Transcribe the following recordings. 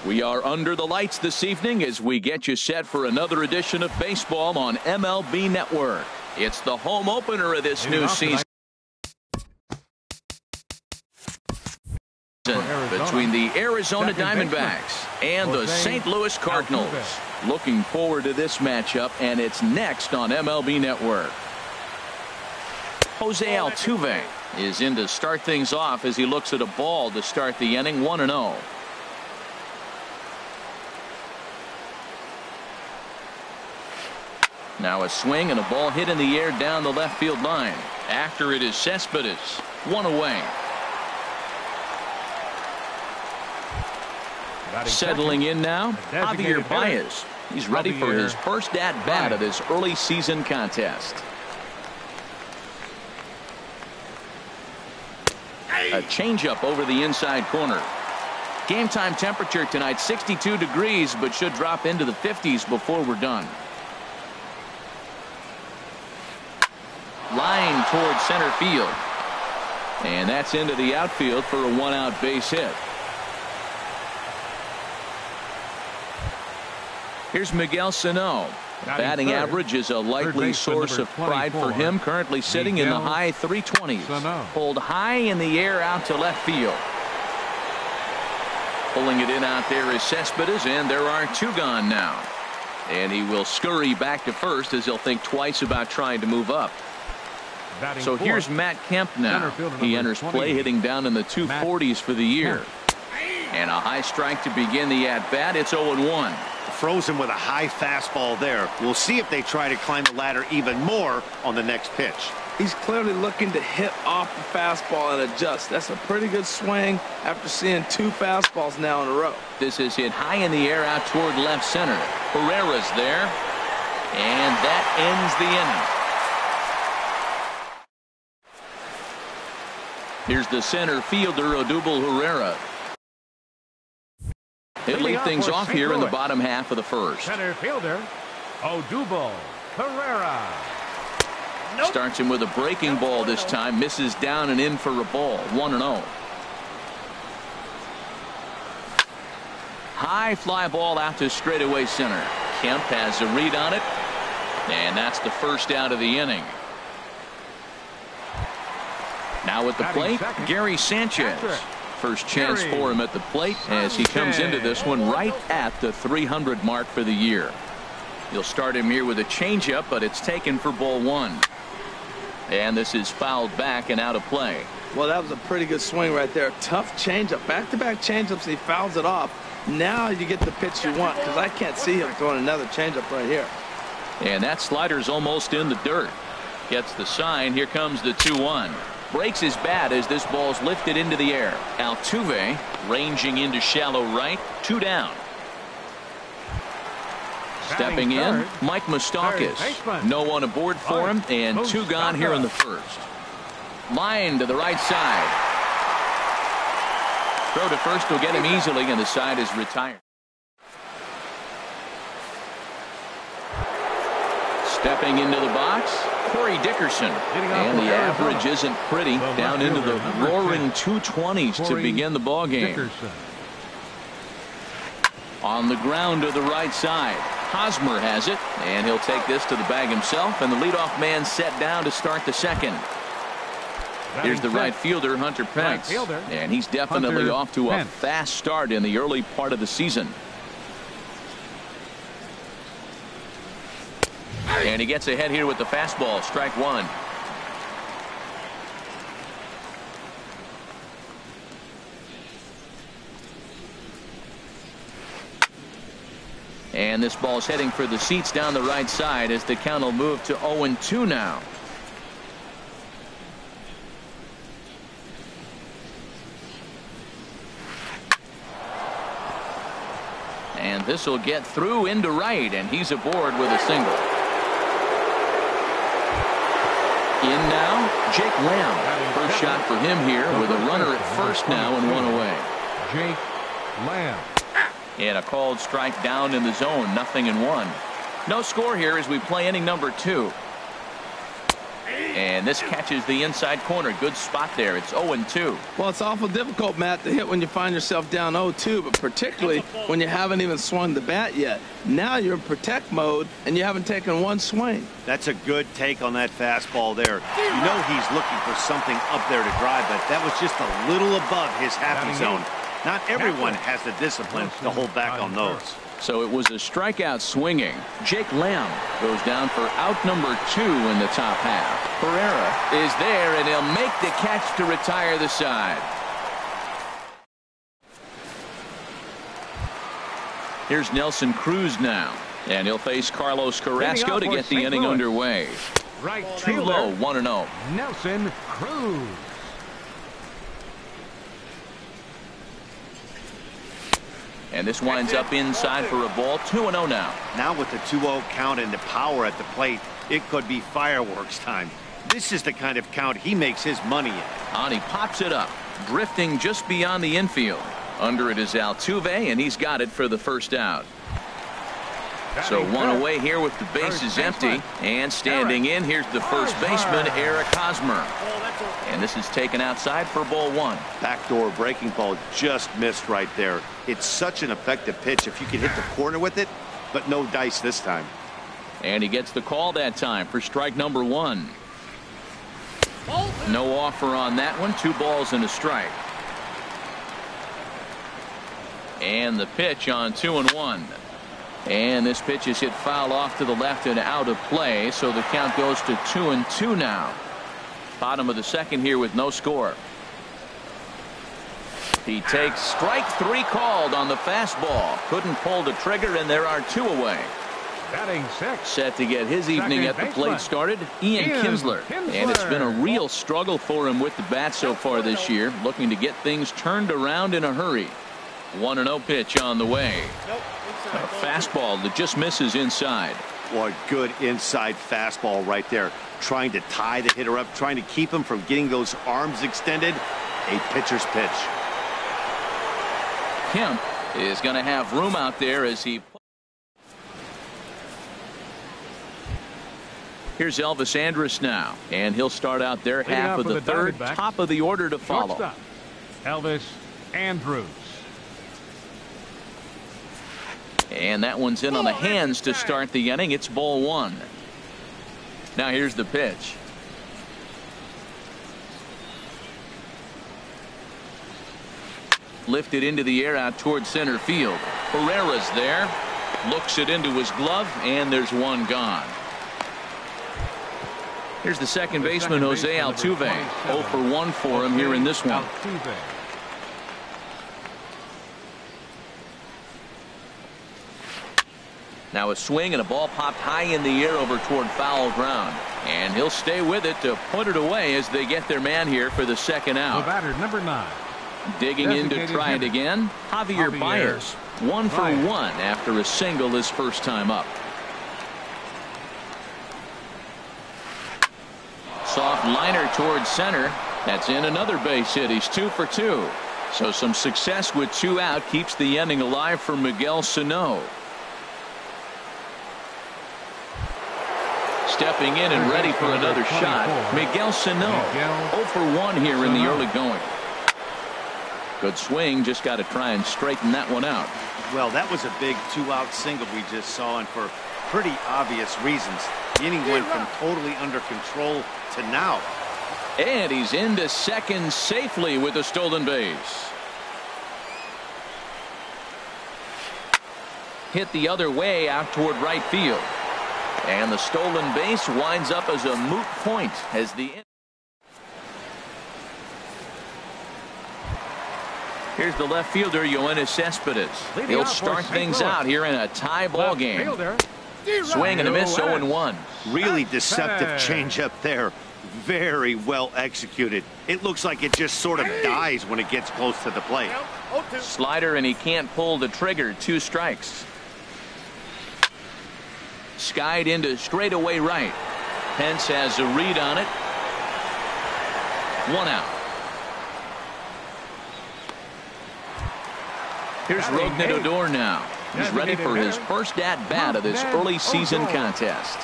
We are under the lights this evening as we get you set for another edition of baseball on MLB Network. It's the home opener of this new season between the Arizona Diamondbacks and the St. Louis Cardinals. Looking forward to this matchup, and it's next on MLB Network. Jose Altuve is in to start things off as he looks at a ball to start the inning. 1-0. Now a swing and a ball hit in the air down the left field line. After it is Cespedes. One away. Settling in now, Javier Baez. He's ready for his first at-bat of this early season contest. A changeup over the inside corner. Game time temperature tonight 62 degrees, but should drop into the 50s before we're done. Line towards center field. And that's into the outfield for a one-out base hit. Here's Miguel Sano. Batting average is a likely source of pride for him. Currently sitting in the high 320s. Pulled high in the air out to left field. Pulling it in out there is Cespedes, and there are two gone now. And he will scurry back to first as he'll think twice about trying to move up. So here's Matt Kemp now. He enters play hitting down in the 240s for the year. And a high strike to begin the at-bat. It's 0-1. Froze him with a high fastball there. We'll see if they try to climb the ladder even more on the next pitch. He's clearly looking to hit off the fastball and adjust. That's a pretty good swing after seeing two fastballs now in a row. This is hit high in the air out toward left center. Herrera's there. And that ends the inning. Here's the center fielder, Odubel Herrera. He'll lead things off here in the bottom half of the first. Center fielder, Odubel Herrera. Starts him with a breaking ball this time. Misses down and in for a ball. 1-0. High fly ball out to straightaway center. Kemp has a read on it. And that's the first out of the inning. Now at the plate, Gary Sanchez. First chance for him at the plate as he comes into this one right at the 300 mark for the year. You'll start him here with a changeup, but it's taken for ball one. And this is fouled back and out of play. Well, that was a pretty good swing right there. Tough changeup. Back-to-back changeups, he fouls it off. Now you get the pitch you want, because I can't see him throwing another changeup right here. And that slider's almost in the dirt. Gets the sign. Here comes the 2-1. Breaks his bat as this ball's lifted into the air. Altuve ranging into shallow right. Two down. Stepping in, Mike Moustakas. No one aboard for him, and two gone here in the first. Line to the right side. Throw to first will get him easily, and the side is retired. Stepping into the box, Corey Dickerson. And the average isn't pretty. Down into the roaring 220s to begin the ball game. On the ground to the right side. Hosmer has it, and he'll take this to the bag himself, and the leadoff man set down to start the second. Here's the right fielder, Hunter Pence, and he's definitely off to a fast start in the early part of the season. And he gets ahead here with the fastball. Strike one. And this ball's heading for the seats down the right side as the count will move to 0-2 now. And this will get through into right, and he's aboard with a single. In now, Jake Lamb. First shot for him here with a runner at first now and one away. Jake Lamb. And a called strike down in the zone. 0-1. No score here as we play inning number 2. And this catches the inside corner. Good spot there. It's 0-2. Well, it's awful difficult, Matt, to hit when you find yourself down 0-2, but particularly when you haven't even swung the bat yet. Now you're in protect mode, and you haven't taken one swing. That's a good take on that fastball there. You know he's looking for something up there to drive, but that was just a little above his happy zone. Not everyone has the discipline to hold back on those. So it was a strikeout swinging. Jake Lamb goes down for out number 2 in the top half. Pereira is there, and he'll make the catch to retire the side. Here's Nelson Cruz now, and he'll face Carlos Carrasco to get the inning underway. Right, Too low, 1-0. Nelson Cruz. And this winds up inside for a ball. 2-0 now. Now with the 2-0 count and the power at the plate, it could be fireworks time. This is the kind of count he makes his money in. On he pops it up, drifting just beyond the infield. Under it is Altuve, and he's got it for the first out. So one away here with the bases empty. And standing in, here's the first baseman, Eric Hosmer. And this is taken outside for ball 1. Backdoor breaking ball just missed right there. It's such an effective pitch if you can hit the corner with it, but no dice this time. And he gets the call that time for strike number 1. No offer on that one. 2 balls and a strike. And the pitch on 2-1. And this pitch is hit foul off to the left and out of play, so the count goes to 2-2 now. Bottom of the second here with no score. He takes strike 3 called on the fastball. Couldn't pull the trigger, and there are 2 away. Batting 6. Set to get his evening at the plate started, Ian Kinsler. And it's been a real struggle for him with the bat so far this year, looking to get things turned around in a hurry. 1-0 pitch on the way. A fastball that just misses inside. What good inside fastball right there. Trying to tie the hitter up, trying to keep him from getting those arms extended. A pitcher's pitch. Kemp is going to have room out there as he. Here's Elvis Andrus now, and he'll start out there half of the third, top of the order to follow. Shortstop, Elvis Andrus. And that one's in on the hands to start the inning. It's ball 1. Now here's the pitch. Lifted into the air out towards center field. Pereira's there. Looks it into his glove, and there's one gone. Here's the second baseman, Jose Altuve. 0 for 1 for him here in this one. Now a swing and a ball popped high in the air over toward foul ground. And he'll stay with it to put it away as they get their man here for the second out. The batter, number 9. Digging in to try it again, Javier Baez. 1 for 1 after a single his first time up. Soft liner towards center. That's in another base hit. He's 2 for 2. So some success with 2 out keeps the inning alive for Miguel Sano. Stepping in and ready for another shot, Miguel Sano. 0 for 1 here in the early going. Good swing, just got to try and straighten that one out. Well, that was a big 2-out single we just saw, and for pretty obvious reasons. The inning went from totally under control to now. And he's into second safely with a stolen base. Hit the other way out toward right field. And the stolen base winds up as a moot point as the. Here's the left fielder, Yoenis Cespedes. He'll start things out here in a tie ball game. Swing and a miss, 0-1. Really deceptive changeup there. Very well executed. It looks like it just sort of dies when it gets close to the plate. Slider, and he can't pull the trigger. 2 strikes. Skied into straightaway right. Pence has a read on it. 1 out. Here's Rougned Odor now. He's ready for his first at-bat of this early season contest.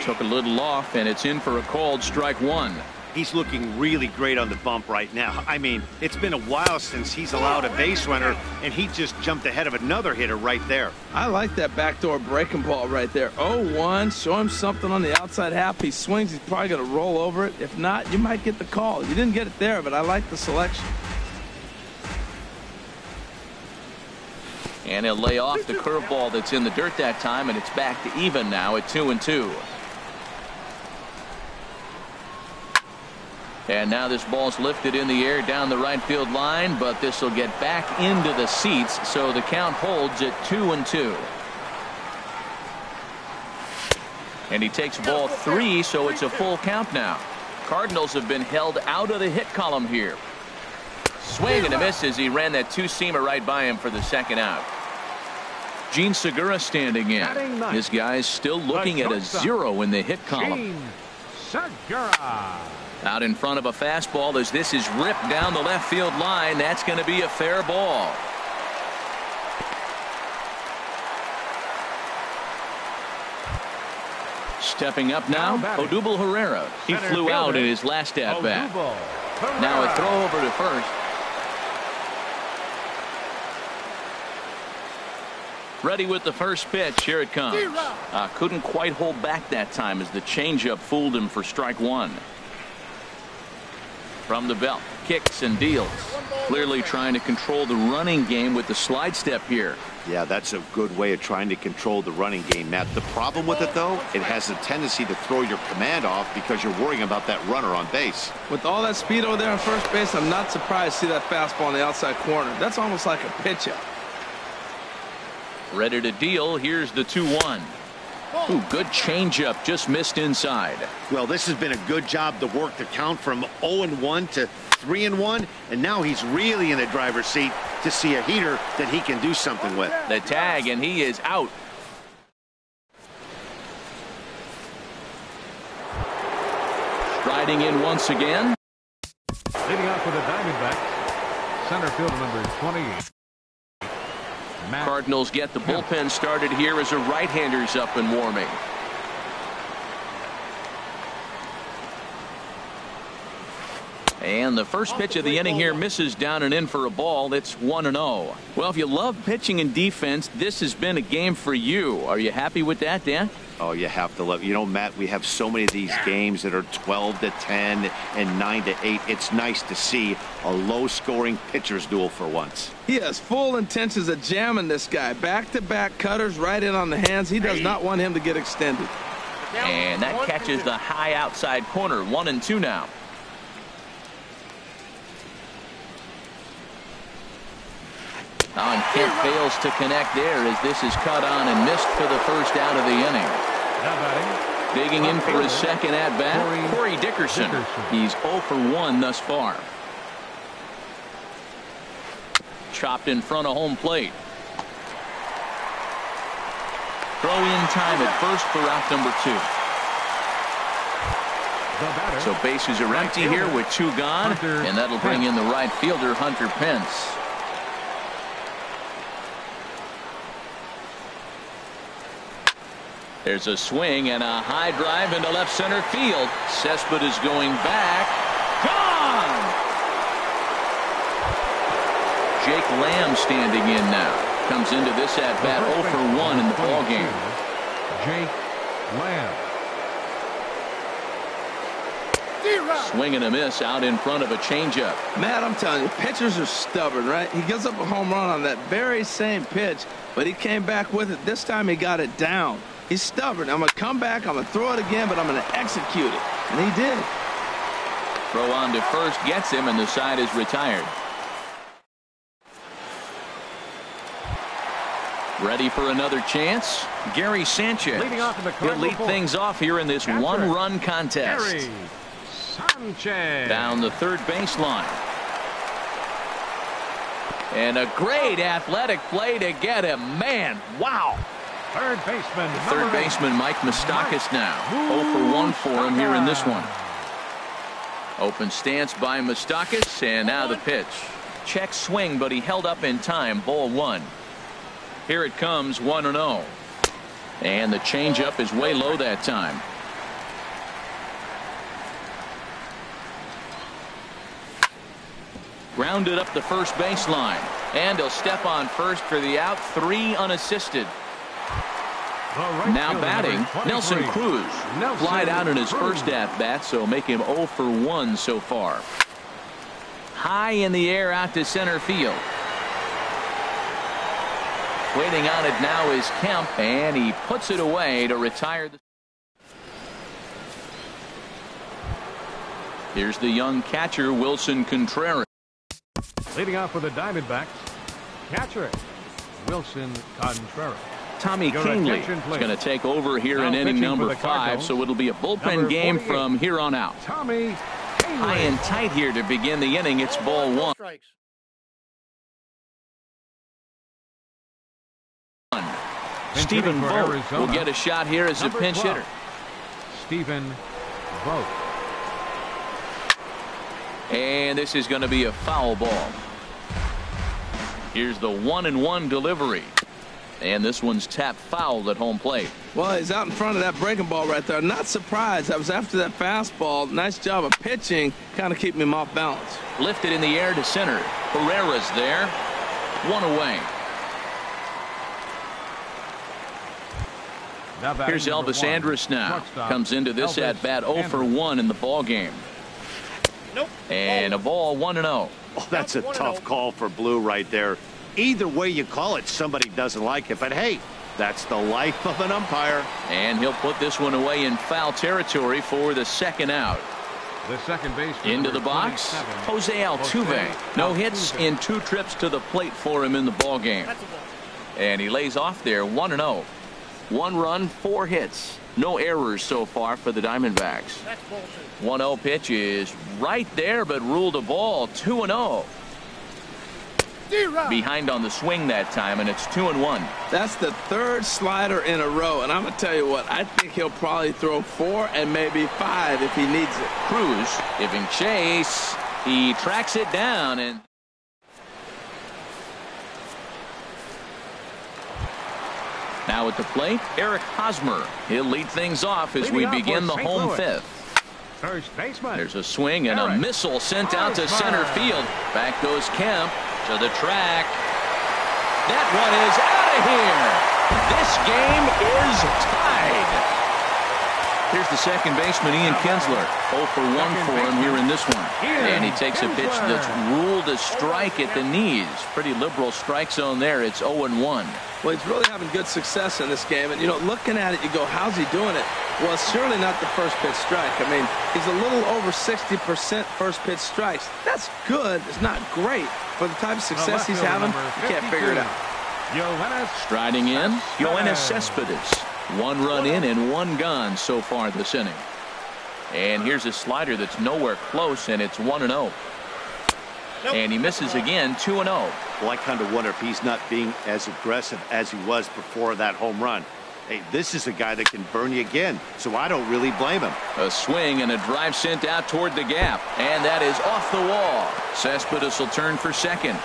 Took a little off, and it's in for a called strike one. He's looking really great on the bump right now. I mean, it's been a while since he's allowed a base runner, and he just jumped ahead of another hitter right there. I like that backdoor breaking ball right there. 0-1, show him something on the outside half. He swings, he's probably going to roll over it. If not, you might get the call. You didn't get it there, but I like the selection. And he'll lay off the curveball that's in the dirt that time, and it's back to even now at 2-2. And now this ball's lifted in the air down the right field line, but this will get back into the seats, so the count holds at 2-2. And he takes ball 3, so it's a full count now. Cardinals have been held out of the hit column here. Swing and a miss as he ran that two-seamer right by him for the second out. Gene Segura standing in. This guy's still looking at a 0 in the hit column. Gene Segura. Out in front of a fastball as this is ripped down the left field line. That's going to be a fair ball. Stepping up now, Odubel Herrera. He flew out in his last at-bat. Now a throw over to first. Ready with the first pitch. Here it comes. Couldn't quite hold back that time as the changeup fooled him for strike one. From the belt, kicks and deals. Clearly trying to control the running game with the slide step here. Yeah, that's a good way of trying to control the running game, Matt. The problem with it, though, it has a tendency to throw your command off because you're worrying about that runner on base. With all that speed over there on first base, I'm not surprised to see that fastball on the outside corner. That's almost like a pitch-up. Ready to deal. Here's the 2-1. Ooh, good changeup, just missed inside. Well, this has been a good job to work the count from 0-1 to 3-1, and now he's really in the driver's seat to see a heater that he can do something with. The tag, and he is out. Striding in once again. Leading off with a Diamondback, center fielder number 28. Cardinals get the bullpen started here as a right-hander's up and warming. And the first pitch of the inning here misses down and in for a ball. It's 1-0. Well, if you love pitching and defense, this has been a game for you. Are you happy with that, Dan? Oh, you have to love. You know, Matt, we have so many of these games that are 12-10 and 9-8. It's nice to see a low-scoring pitcher's duel for once. He has full intentions of jamming this guy. Back-to-back cutters right in on the hands. He does not want him to get extended. And that catches the high outside corner. 1-2 now. And Kemp fails to connect there as this is cut on and missed for the first out of the inning. Digging in for his second at-bat, Corey Dickerson. He's 0 for 1 thus far. Chopped in front of home plate. Throw in time at first for out number 2. So bases are empty here with 2 gone, and that'll bring in the right fielder, Hunter Pence. There's a swing and a high drive into left center field. Cespedes is going back. Gone! Jake Lamb standing in now. Comes into this at-bat 0 for 1 in the ballgame. Jake Lamb. Swing and a miss out in front of a changeup. Matt, I'm telling you, pitchers are stubborn, right? He gives up a home run on that very same pitch, but he came back with it. This time he got it down. He's stubborn. I'm going to come back, I'm going to throw it again, but I'm going to execute it. And he did. Throw on to first gets him, and the side is retired. Ready for another chance? Gary Sanchez. He'll lead things off here in this one-run contest. Gary Sanchez. Down the third baseline. And a great athletic play to get him. Man, wow. Third baseman Mike Moustakas now. 0 for 1 for him here in this one. Open stance by Moustakas, and now the pitch. Check swing, but he held up in time. Ball 1. Here it comes, 1-0. And the changeup is way low that time. Grounded up the first baseline. And he'll step on first for the out. 3 unassisted. Now batting, Nelson Cruz. Flied out in his first at-bat, so make him 0 for 1 so far. High in the air out to center field. Waiting on it now is Kemp, and he puts it away to retire. Here's the young catcher, Wilson Contreras. Leading off for the Diamondbacks, catcher Wilson Contreras. Tommy Kingley is going to take over here in inning number 5, so it'll be a bullpen game from here on out. Tommy Kingley. High and tight here to begin the inning. It's ball 1. Stephen Vogt will get a shot here as a pinch hitter. Stephen Vogt. And this is going to be a foul ball. Here's the 1-1 delivery. And this one's tapped foul at home plate. Well, he's out in front of that breaking ball right there. Not surprised. That was after that fastball. Nice job of pitching, kind of keeping him off balance. Lifted in the air to center. Herrera's there. 1 away. Here's Elvis Andrus now. Comes into this at bat 0 for 1 in the ball game. Nope. And a ball 1-0. Oh, that's a tough call for Blue right there. Either way you call it, somebody doesn't like it. But hey, that's the life of an umpire. And he'll put this one away in foul territory for the second out. The second baseman into the box, Jose Altuve. No hits in 2 trips to the plate for him in the ball game. And he lays off there 1-0. 1 run, 4 hits. No errors so far for the Diamondbacks. 1-0 pitch is right there, but ruled a ball. 2-0. Behind on the swing that time, and it's 2-1. That's the 3rd slider in a row, and I'm going to tell you what, I think he'll probably throw 4 and maybe 5 if he needs it. Cruz giving chase. He tracks it down, and now at the plate, Eric Hosmer. He'll lead things off as we begin the home 5th. First baseman. There's a swing and a missile sent out to center field. Back goes Kemp to the track. That one is out of here. This game is tied. Here's the second baseman, Ian Kinsler. 0 for 1 for him here in this one. And he takes a pitch that's ruled a strike at the knees. Pretty liberal strike zone there. It's 0-1. Well, he's really having good success in this game. And, you know, looking at it, you go, how's he doing it? Well, it's surely not the first pitch strike. I mean, he's a little over 60% first pitch strikes. That's good. It's not great. For the type of success he's having, you can't figure it out. Striding in, Yoenis Cespedes. 1 run in and 1 gone so far this inning. And here's a slider that's nowhere close, and it's 1-0. And he misses again, 2-0. Well, I kind of wonder if he's not being as aggressive as he was before that home run. Hey, this is a guy that can burn you again, so I don't really blame him. A swing and a drive sent out toward the gap, and that is off the wall. Cespedes will turn for second.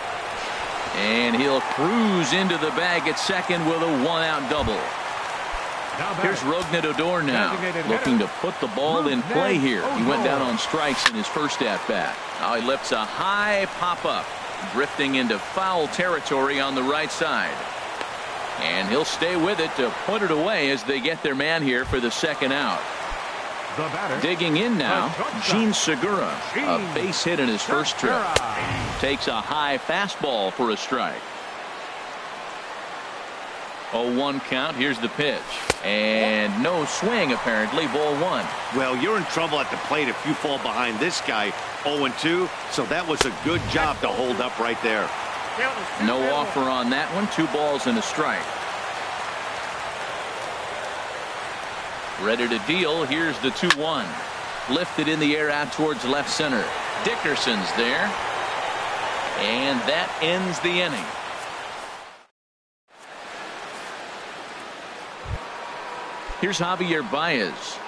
And he'll cruise into the bag at second with a 1-out double. Here's Rougned Odor now, looking to put the ball in play here. He went down on strikes in his first at-bat. Now he lifts a high pop-up, drifting into foul territory on the right side. And he'll stay with it to put it away as they get their man here for the second out. Digging in now, Jean Segura, a base hit in his first trip. Takes a high fastball for a strike. 0-1 count. Here's the pitch. And no swing, apparently. Ball 1. Well, you're in trouble at the plate if you fall behind this guy. 0-2. So that was a good job to hold up right there. No offer on that one. 2 balls and a strike. Ready to deal. Here's the 2-1. Lifted in the air out towards left center. Dickerson's there. And that ends the inning. Here's Javier Baez.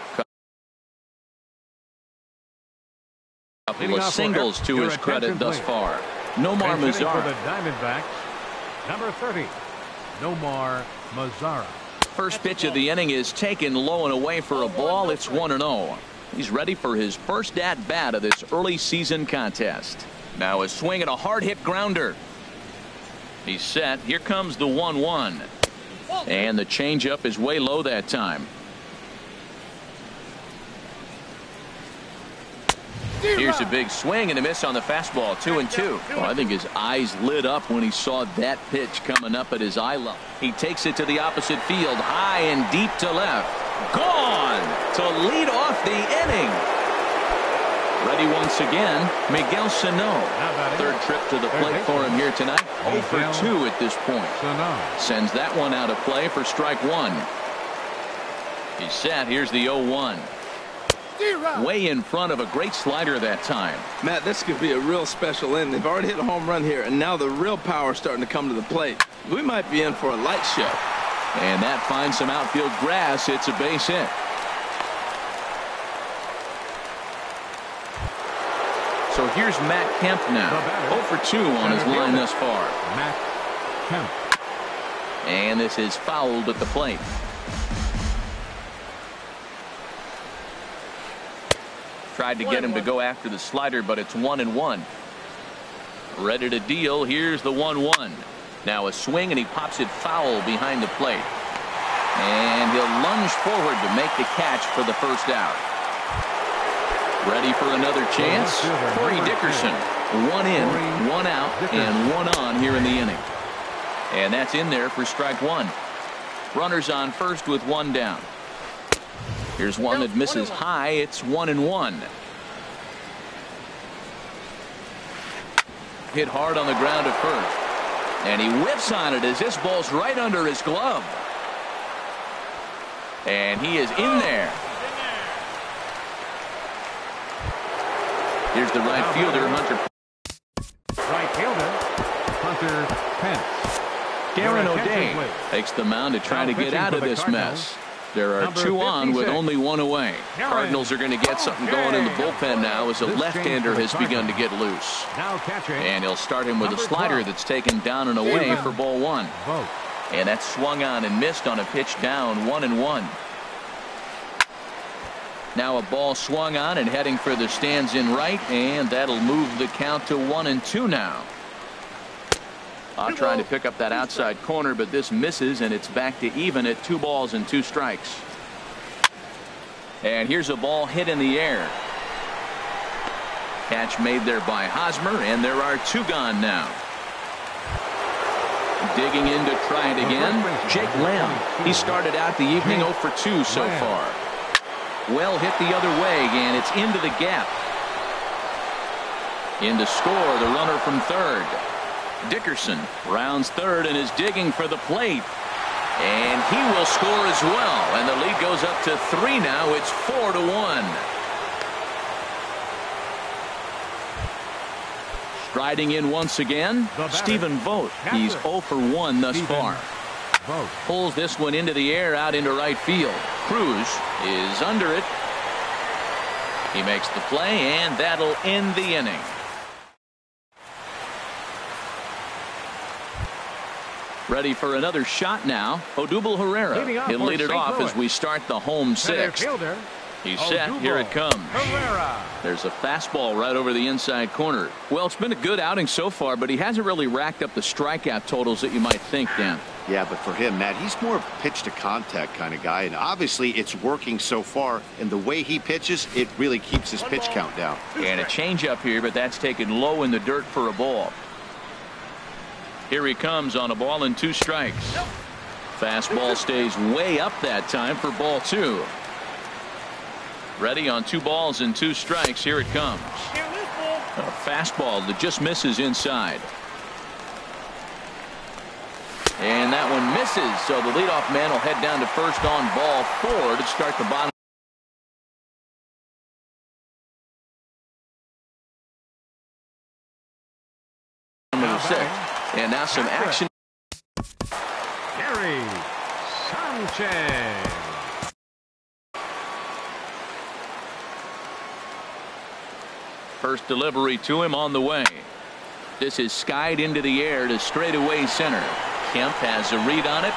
Couple of singles to his credit thus far. Nomar Mazara. For the Diamondbacks, number 30, Nomar Mazara. First pitch of the inning is taken low and away for a ball. It's 1-0. He's ready for his first at-bat of this early season contest. Now a swing and a hard hit grounder. He's set. Here comes the 1-1. And the changeup is way low that time. Here's a big swing and a miss on the fastball. 2-2. Well, I think his eyes lit up when he saw that pitch coming up at his eye level. He takes it to the opposite field, high and deep to left. Gone to lead off the inning. Ready once again, Miguel Sano. Third trip to the plate for him here tonight. 0 for 2 at this point. Sends that one out of play for strike one. He's set. Here's the 0-1. Way in front of a great slider that time. Matt, this could be a real special inning. They've already hit a home run here, and now the real power is starting to come to the plate. We might be in for a light show. And that finds some outfield grass. It's a base hit. So here's Matt Kemp now. 0 for 2 on his line thus far. Matt Kemp. And this is fouled at the plate. Tried to get him to go after the slider, but it's 1-1. Ready to deal. Here's the 1-1. Now a swing, and he pops it foul behind the plate. And he'll lunge forward to make the catch for the first out. Ready for another chance? Corey Dickerson. 1 in, 1 out, and 1 on here in the inning. And that's in there for strike one. Runners on first with 1 down. Here's one that misses high. It's 1-1. Hit hard on the ground at first. And he whiffs on it as this ball's right under his glove. And he is in there. Here's the right fielder, Hunter. Right fielder, Hunter Pence. Garen O'Day takes the mound to try to get out of this mess. There are 2 on with only 1 away. Cardinals are going to get something going in the bullpen now as a left-hander has begun to get loose. And he'll start him with a slider that's taken down and away for ball 1. And that's swung on and missed on a pitch down. 1-1. Now a ball swung on and heading for the stands in right, and that'll move the count to 1-2 now. Trying to pick up that outside corner, but this misses, and it's back to even at 2 balls and 2 strikes. And here's a ball hit in the air. Catch made there by Hosmer, and there are 2 gone now. Digging in to try it again, Jake Lamb. He started out the evening 0 for 2 so far. Well hit the other way, and it's into the gap. In to score, the runner from third. Dickerson rounds third and is digging for the plate. And he will score as well. And the lead goes up to 3 now. It's 4-1. Striding in once again, Stephen Vogt. He's 0 for 1 thus far. Pulls this one into the air out into right field. Cruz is under it. He makes the play, and that'll end the inning. Ready for another shot now. Odubel Herrera. He'll lead it off as we start the home 6th. He's set. Here it comes. There's a fastball right over the inside corner. Well, it's been a good outing so far, but he hasn't really racked up the strikeout totals that you might think, Dan. Yeah, but for him, Matt, he's more pitch to contact kind of guy, and obviously it's working so far, and the way he pitches, it really keeps his pitch count down. And a changeup here, but that's taken low in the dirt for a ball. Here he comes on a ball and 2 strikes. Fastball stays way up that time for ball 2. Ready on 2 balls and 2 strikes. Here it comes. A fastball that just misses inside. And that one misses, so the leadoff man will head down to first on ball 4 to start the bottom. Number 6. And now some action. Gary Sanchez. First delivery to him on the way. This is skied into the air to straightaway center. Kemp has a read on it.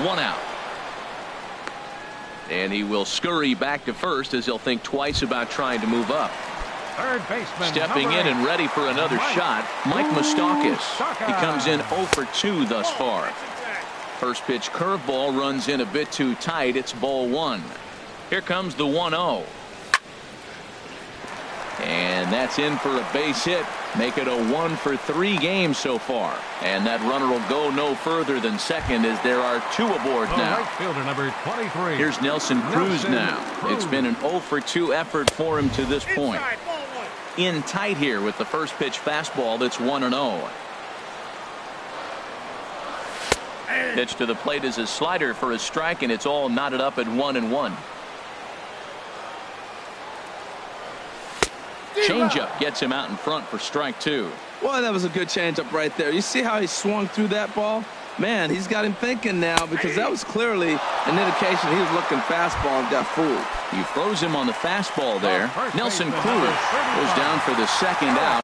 1 out. And he will scurry back to first as he'll think twice about trying to move up. Third baseman. Stepping in and ready for another shot, Mike Moustakas. He comes in 0 for 2 thus far. First pitch curveball runs in a bit too tight. It's ball 1. Here comes the 1-0. And that's in for a base hit. Make it a 1 for 3 game so far. And that runner will go no further than second as there are 2 aboard now. Right fielder number 23. Here's Nelson Cruz now. It's been an 0 for 2 effort for him to this point. In tight here with the first pitch fastball that's 1-0. Pitch to the plate is a slider for a strike, and it's all knotted up at 1-1. Changeup gets him out in front for strike 2. Well, that was a good changeup right there. You see how he swung through that ball? Man, he's got him thinking now, because that was clearly an indication he was looking fastball and got fooled. He froze him on the fastball there. Nelson Cruz goes down for the second out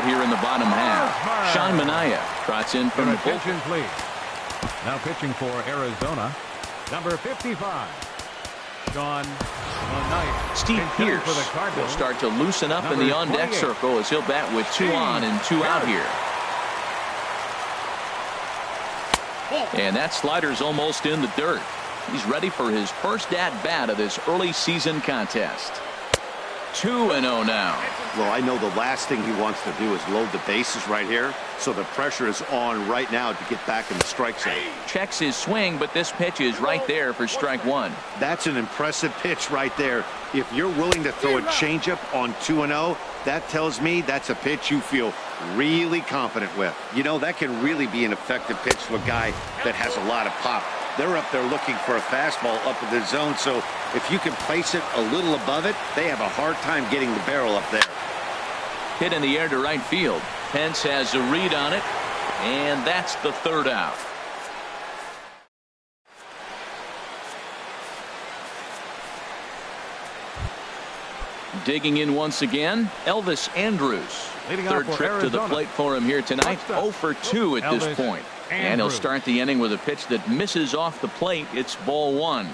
here in the bottom half. Sean Manaea trots in from the bullpen. Now pitching for Arizona, number 55. Steve Pearce will start to loosen up in the on-deck circle as he'll bat with 2 on and 2 out here. And that slider's almost in the dirt. He's ready for his first at-bat of this early season contest. 2-0 now. Well, I know the last thing he wants to do is load the bases right here, so the pressure is on right now to get back in the strike zone. Checks his swing, but this pitch is right there for strike 1. That's an impressive pitch right there. If you're willing to throw a changeup on 2-0, that tells me that's a pitch you feel really confident with. You know, that can really be an effective pitch to a guy that has a lot of pop. They're up there looking for a fastball up in the zone, so if you can place it a little above it, they have a hard time getting the barrel up there. Hit in the air to right field. Pence has a read on it, and that's the 3rd out. Digging in once again, Elvis Andrus. 3rd trip to the plate for him here tonight. 0 for 2 at this point. And he'll start the inning with a pitch that misses off the plate. It's ball 1.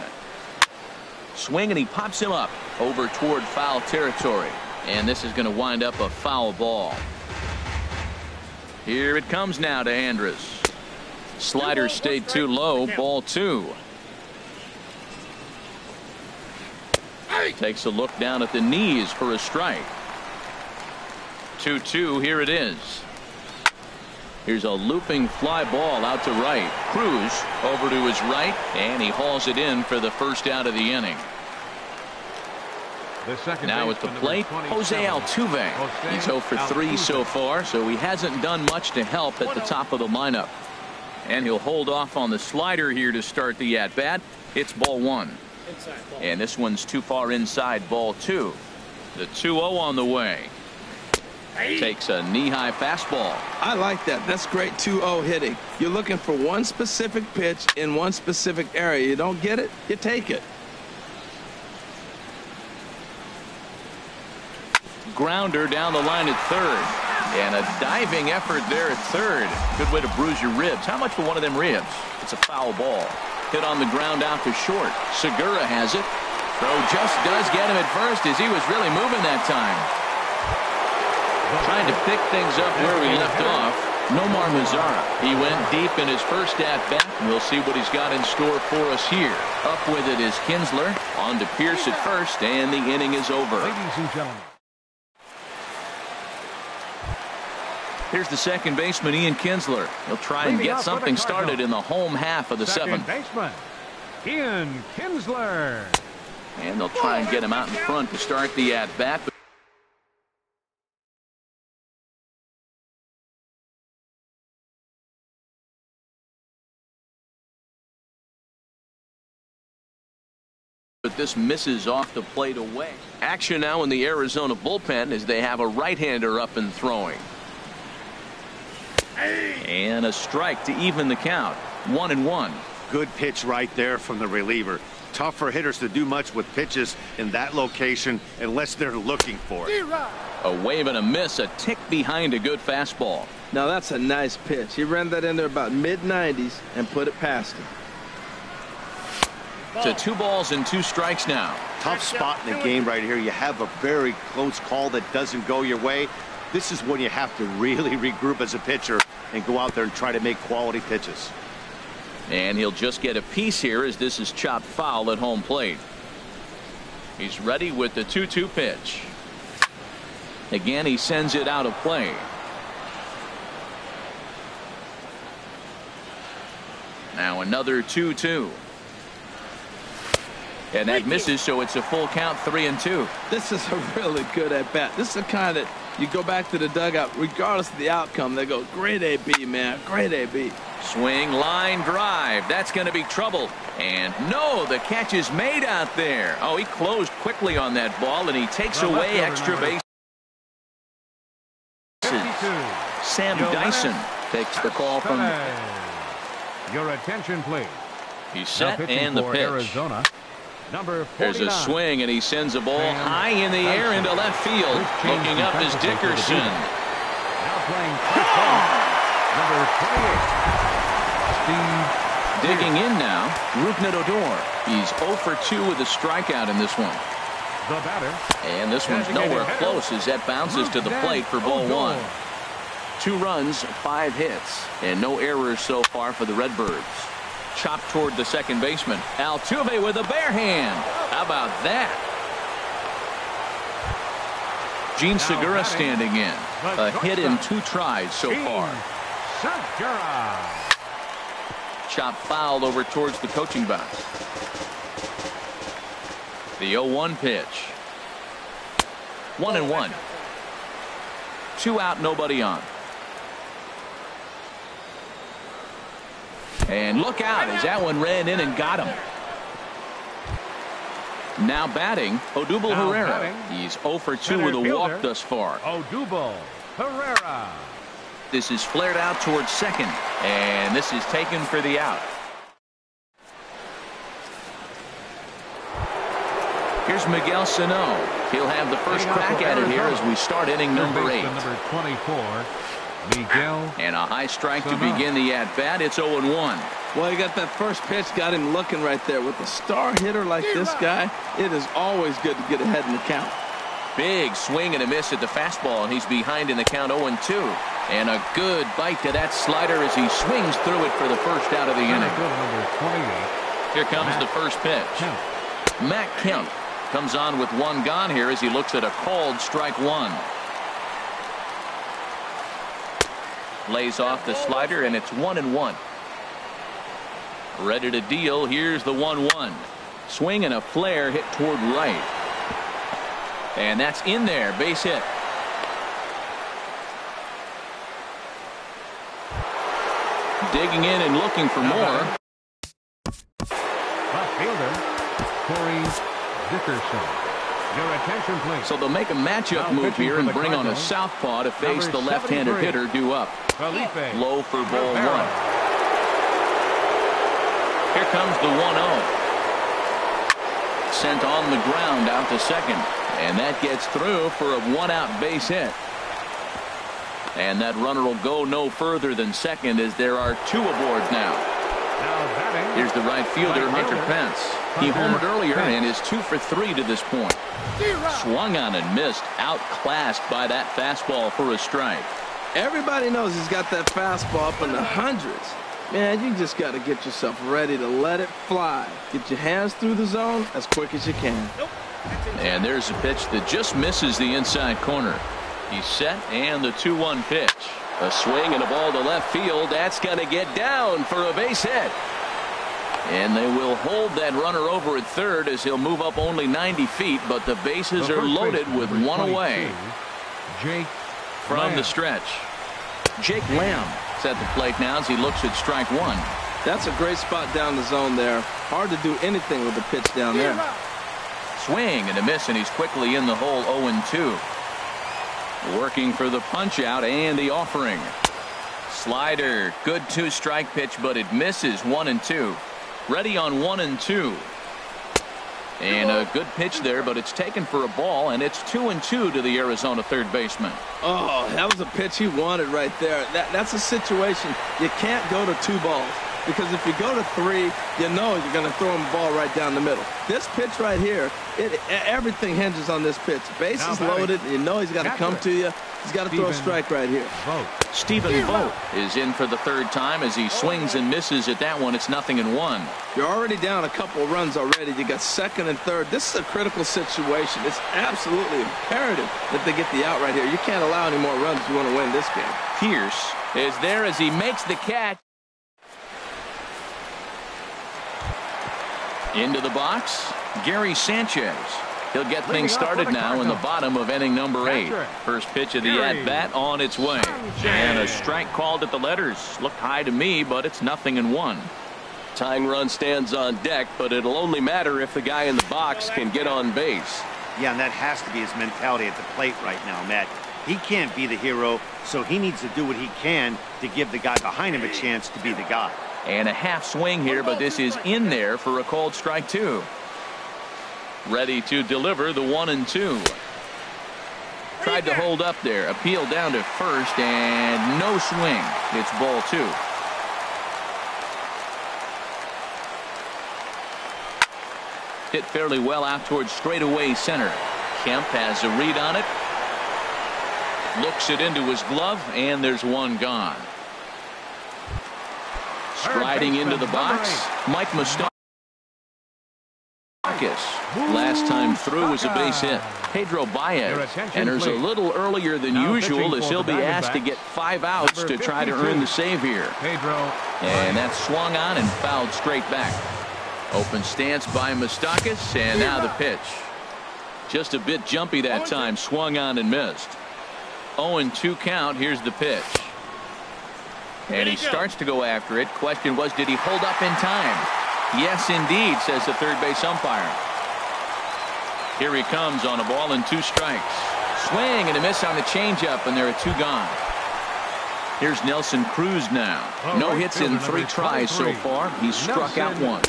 Swing, and he pops him up over toward foul territory. And this is going to wind up a foul ball. Here it comes now to Andrus. Slider stayed too low. Ball 2. Takes a look down at the knees for a strike. 2-2. Here it is. Here's a looping fly ball out to right. Cruz over to his right, and he hauls it in for the first out of the inning. Now at the plate, Jose Altuve. He's 0 for 3 so far, so he hasn't done much to help at the top of the lineup. And he'll hold off on the slider here to start the at-bat. It's ball 1. And this one's too far inside, ball 2. The 2-0 on the way. Takes a knee-high fastball. I like that. That's great 2-0 hitting. You're looking for one specific pitch in one specific area. You don't get it, you take it. Grounder down the line at 3rd. And a diving effort there at 3rd. Good way to bruise your ribs. How much for one of them ribs? It's a foul ball. Hit on the ground out to short. Segura has it. Throw just does get him at first as he was really moving that time. Trying to pick things up where we left off. Nomar Mazara. He went deep in his first at-bat. We'll see what he's got in store for us here. Up with it is Kinsler. On to Pearce at first, and the inning is over. Ladies and gentlemen. Here's the second baseman, Ian Kinsler. He'll try and get something started in the home half of the 7th. Second baseman, Ian Kinsler. And they'll try and get him out in front to start the at-bat. But this misses off the plate away. Action now in the Arizona bullpen as they have a right-hander up and throwing. And a strike to even the count. 1-1. Good pitch right there from the reliever. Tough for hitters to do much with pitches in that location unless they're looking for it. A wave and a miss, a tick behind a good fastball. Now that's a nice pitch. He ran that in there about mid-90s and put it past him. to 2 balls and 2 strikes now. Tough spot in the game right here. You have a very close call that doesn't go your way. This is when you have to really regroup as a pitcher and go out there and try to make quality pitches. And he'll just get a piece here as this is chopped foul at home plate. He's ready with the 2-2 pitch. Again, he sends it out of play. Now another 2-2. And that misses, so it's a full count, 3-2. This is a really good at-bat. This is the kind that you go back to the dugout, regardless of the outcome, they go, great AB, man, great AB. Swing, line drive. That's going to be trouble. And no, the catch is made out there. Oh, he closed quickly on that ball, and he takes away extra bases. Sam Dyson takes the call from. Your attention, please. He's set and the pitch. Arizona, number 49. There's a swing, and he sends a ball high in the air into left field. Looking up is Dickerson. Now playing number 28. Steve. Digging in now, Rougned Odor. He's 0 for 2 with a strikeout in this one. The batter. And this one's nowhere close as that bounces to the plate for ball 1. 2 runs, 5 hits, and no errors so far for the Redbirds. Chopped toward the second baseman. Altuve with a bare hand. How about that? Gene Segura standing in. A hit in 2 tries so far. Segura. Chopped foul over towards the coaching box. The 0-1 pitch. 1-1. 2 out, nobody on. And look out as that one ran in and got him. Now batting, Odubel Herrera. He's 0 for 2 with a walk thus far. Odubel Herrera. This is flared out towards second, and this is taken for the out. Here's Miguel Sano. He'll have the first crack at it here as we start inning number 8. Number 24. Miguel. And a high strike to begin the at-bat. It's 0-1. Well, you got that first pitch, got him looking right there. With a star hitter like this guy, it is always good to get ahead in the count. Big swing and a miss at the fastball, and he's behind in the count 0-2. And a good bite to that slider as he swings through it for the first out of the inning. Here comes the first pitch. Matt Kemp comes on with 1 gone here as he looks at a called strike 1. Lays off the slider, and it's 1-1. Ready to deal. Here's the 1-1. Swing and a flare hit toward right. And that's in there. Base hit. Digging in and looking for more. Left fielder, Corey Dickerson. Your attention, please. So they'll make a matchup move here and bring on a southpaw to face the left-handed hitter due up. Low for ball 1. Here comes the 1-0. Sent on the ground out to second. And that gets through for a 1-out base hit. And that runner will go no further than second as there are 2 aboard now. Here's the right fielder, Hunter Pence. He homered earlier and is 2 for 3 to this point. Swung on and missed, outclassed by that fastball for a strike. Everybody knows he's got that fastball up in the hundreds. Man, you just got to get yourself ready to let it fly. Get your hands through the zone as quick as you can. And there's a pitch that just misses the inside corner. He's set, and the 2-1 pitch. A swing and a ball to left field. That's going to get down for a base hit. And they will hold that runner over at third as he'll move up only 90 feet, but the bases are loaded with 1 away. Jake from the stretch. Jake Lamb is at the plate now as he looks at strike 1. That's a great spot down the zone there. Hard to do anything with the pitch down there. Swing and a miss, and he's quickly in the hole 0-2. Working for the punch out and the offering. Slider, good 2-strike pitch, but it misses 1-2. Ready on 1-2. And a good pitch there, but it's taken for a ball, and it's 2-2 to the Arizona third baseman. Oh, that was a pitch he wanted right there. That's a situation you can't go to 2 balls. because if you go to 3, you know you're going to throw him the ball right down the middle. This pitch right here, everything hinges on this pitch. Bases loaded, you know he's got to come to you. He's got to throw a strike right here. Stephen Vogt is in for the 3rd time as he swings and misses at that one. It's 0-1. You're already down a couple of runs already. You got 2nd and 3rd. This is a critical situation. It's absolutely imperative that they get the out right here. You can't allow any more runs if you want to win this game. Pierce is there as he makes the catch. Into the box, Gary Sanchez. He'll get things started now in the bottom of inning number 8. First pitch of the at-bat on its way. And a strike called at the letters. Looked high to me, but it's 0-1. Tying run stands on deck, but it'll only matter if the guy in the box can get on base. Yeah, and that has to be his mentality at the plate right now, Matt. He can't be the hero, so he needs to do what he can to give the guy behind him a chance to be the guy. And a half swing here, but this is in there for a called strike 2. Ready to deliver the 1-2. Tried to hold up there. Appeal down to first, and no swing. It's ball 2. Hit fairly well out towards straightaway center. Kemp has a read on it. Looks it into his glove, and there's one gone. Striding into the box, Mike Moustakas. Last time through was a base hit. Pedro Baez enters a little earlier than usual as he'll be asked to get 5 outs to try to earn the save here. And that's swung on and fouled straight back. Open stance by Moustakas, and now the pitch. Just a bit jumpy that time, swung on and missed. 0-2 count. Here's the pitch. And he starts to go after it. Question was, did he hold up in time? Yes, indeed, says the third base umpire. Here he comes on a ball and 2 strikes. Swing and a miss on the changeup, and there are 2 gone. Here's Nelson Cruz now. No hits in 3 tries so far. He's struck out once.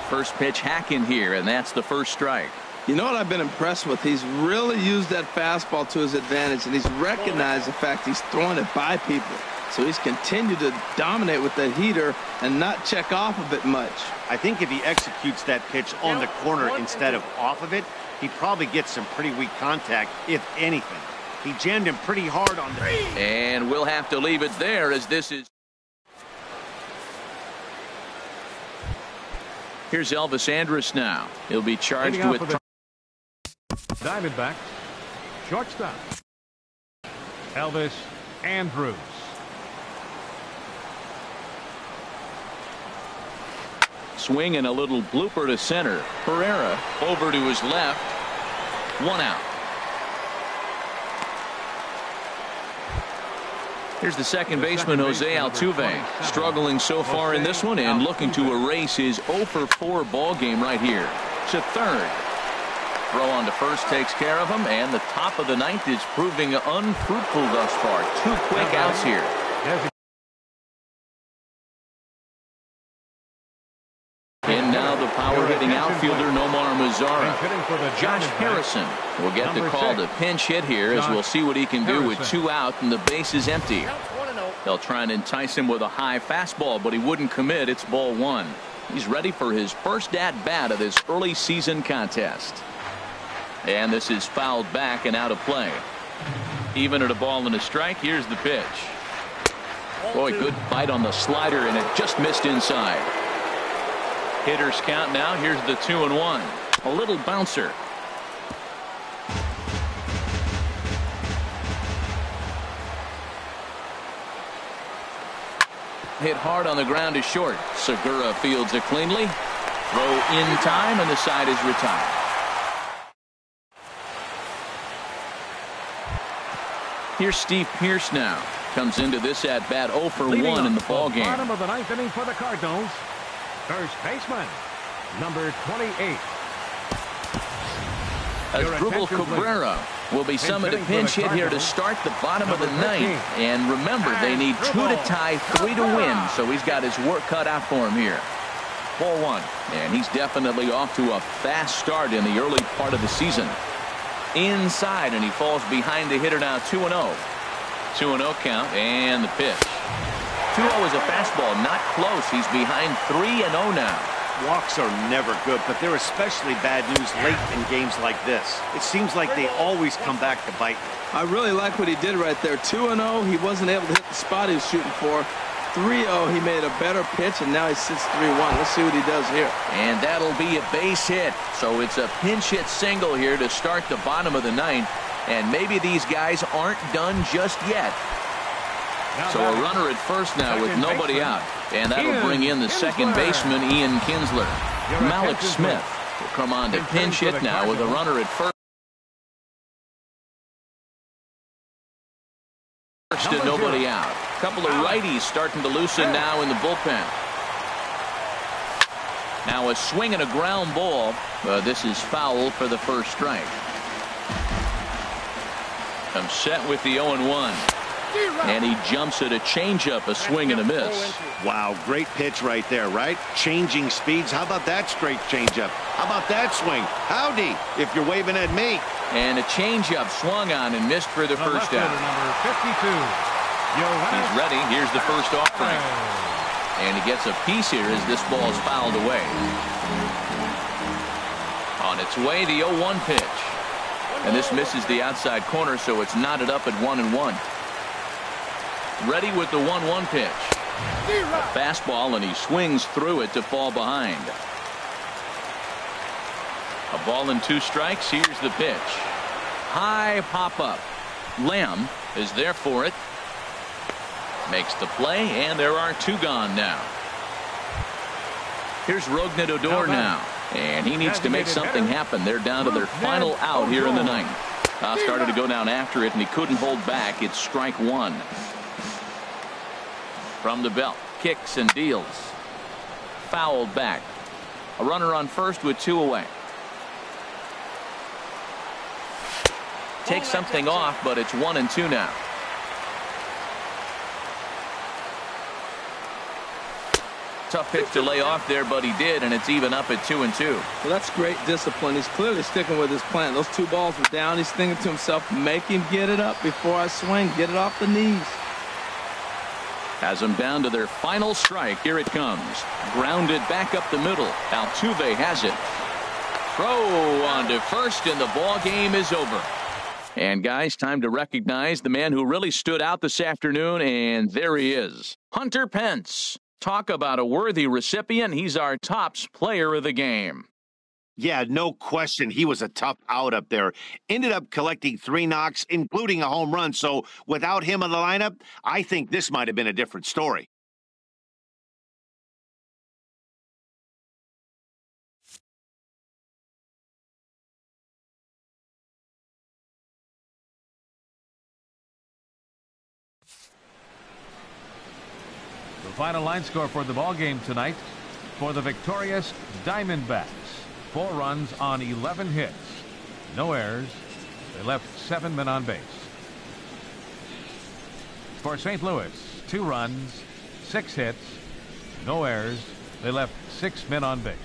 First pitch hack in here, and that's the first strike. You know what I've been impressed with? He's really used that fastball to his advantage, and he's recognized the fact he's throwing it by people. So he's continued to dominate with that heater and not check off of it much. I think if he executes that pitch on the corner instead of off of it, he probably gets some pretty weak contact, if anything. He jammed him pretty hard on the... And we'll have to leave it there as this is... Here's Elvis Andrus now. He'll be charged with... Diamondbacks, shortstop, Elvis Andrus. Swing and a little blooper to center. Pereira over to his left. 1 out. Here's the second baseman, Jose Altuve, struggling so far in this one and looking to erase his 0-for-4 ball game right here. To third. Throw on to first takes care of him, and the top of the 9th is proving unfruitful thus far. 2 quick outs here. And now the power-hitting outfielder Nomar Mazara. Josh Harrison will get the call to pinch hit here as we'll see what he can do with 2 out and the base is empty. They'll try and entice him with a high fastball, but he wouldn't commit. It's ball 1. He's ready for his first at-bat of this early season contest. And this is fouled back and out of play. Even at a ball and a strike, here's the pitch. Boy, good bite on the slider, and it just missed inside. Hitters count now. Here's the 2-1. A little bouncer. Hit hard on the ground to short. Segura fields it cleanly. Throw in time, and the side is retired. Here's Steve Pierce now. Comes into this at bat 0-for-1 in the ball game. Bottom of the 9th inning for the Cardinals. First baseman, number 28. Asdrubal Cabrera will be summoned to pinch hit here to start the bottom of the 9th. And remember, they need 2 to tie, 3 to win, so he's got his work cut out for him here. Ball 1, and he's definitely off to a fast start in the early part of the season. Inside, and he falls behind the hitter now. 2-0. 2-0 count, and the pitch. 2-0 is a fastball, not close. He's behind 3-0 now. Walks are never good, but they're especially bad news late in games like this. It seems like they always come back to bite. I really like what he did right there. 2-0, he wasn't able to hit the spot he was shooting for. 3-0, he made a better pitch, and now he sits 3-1. Let's see what he does here. And that'll be a base hit. So it's a pinch hit single here to start the bottom of the ninth. And maybe these guys aren't done just yet. So a runner at first now with nobody out. And that'll bring in the second baseman, Ian Kinsler. Malik Smith will come on to pinch hit now with a runner at first and nobody out. A couple of righties starting to loosen now in the bullpen. Now a swing and a ground ball. This is foul for the first strike. I'm set with the 0-1. And he jumps at a changeup, a swing and a miss. Wow, great pitch right there, right? Changing speeds. How about that straight changeup? How about that swing? Howdy, if you're waving at me. And a changeup swung on and missed for the first out. Number 52. He's ready. Here's the first offering. And he gets a piece here as this ball is fouled away. On its way, the 0-1 pitch. And this misses the outside corner, so it's knotted up at 1-1. Ready with the 1-1 pitch. A fastball, and he swings through it to fall behind. A ball and 2 strikes. Here's the pitch. High pop up. Lamb is there for it. Makes the play, and there are 2 gone now. Here's Rougned Odor now. And he needs to make something happen. They're down to their final out here in the ninth. Started to go down after it, and he couldn't hold back. It's strike 1. From the belt, kicks and deals. Fouled back. A runner on first with 2 away. Takes something off, but it's 1-2 now. Tough pitch to lay off there, but he did, and it's even up at 2-2. Well, that's great discipline. He's clearly sticking with his plan. Those 2 balls were down. He's thinking to himself, make him get it up before I swing. Get it off the knees. Has them down to their final strike. Here it comes. Grounded back up the middle. Altuve has it. Throw on to first, and the ball game is over. And guys, time to recognize the man who really stood out this afternoon, and there he is. Hunter Pence. Talk about a worthy recipient. He's our tops player of the game. Yeah, no question. He was a tough out up there. Ended up collecting 3 knocks, including a home run. So without him in the lineup, I think this might have been a different story. The final line score for the ball game tonight for the victorious Diamondbacks. 4 runs on 11 hits. No errors. They left 7 men on base. For St. Louis, 2 runs, 6 hits, no errors. They left 6 men on base.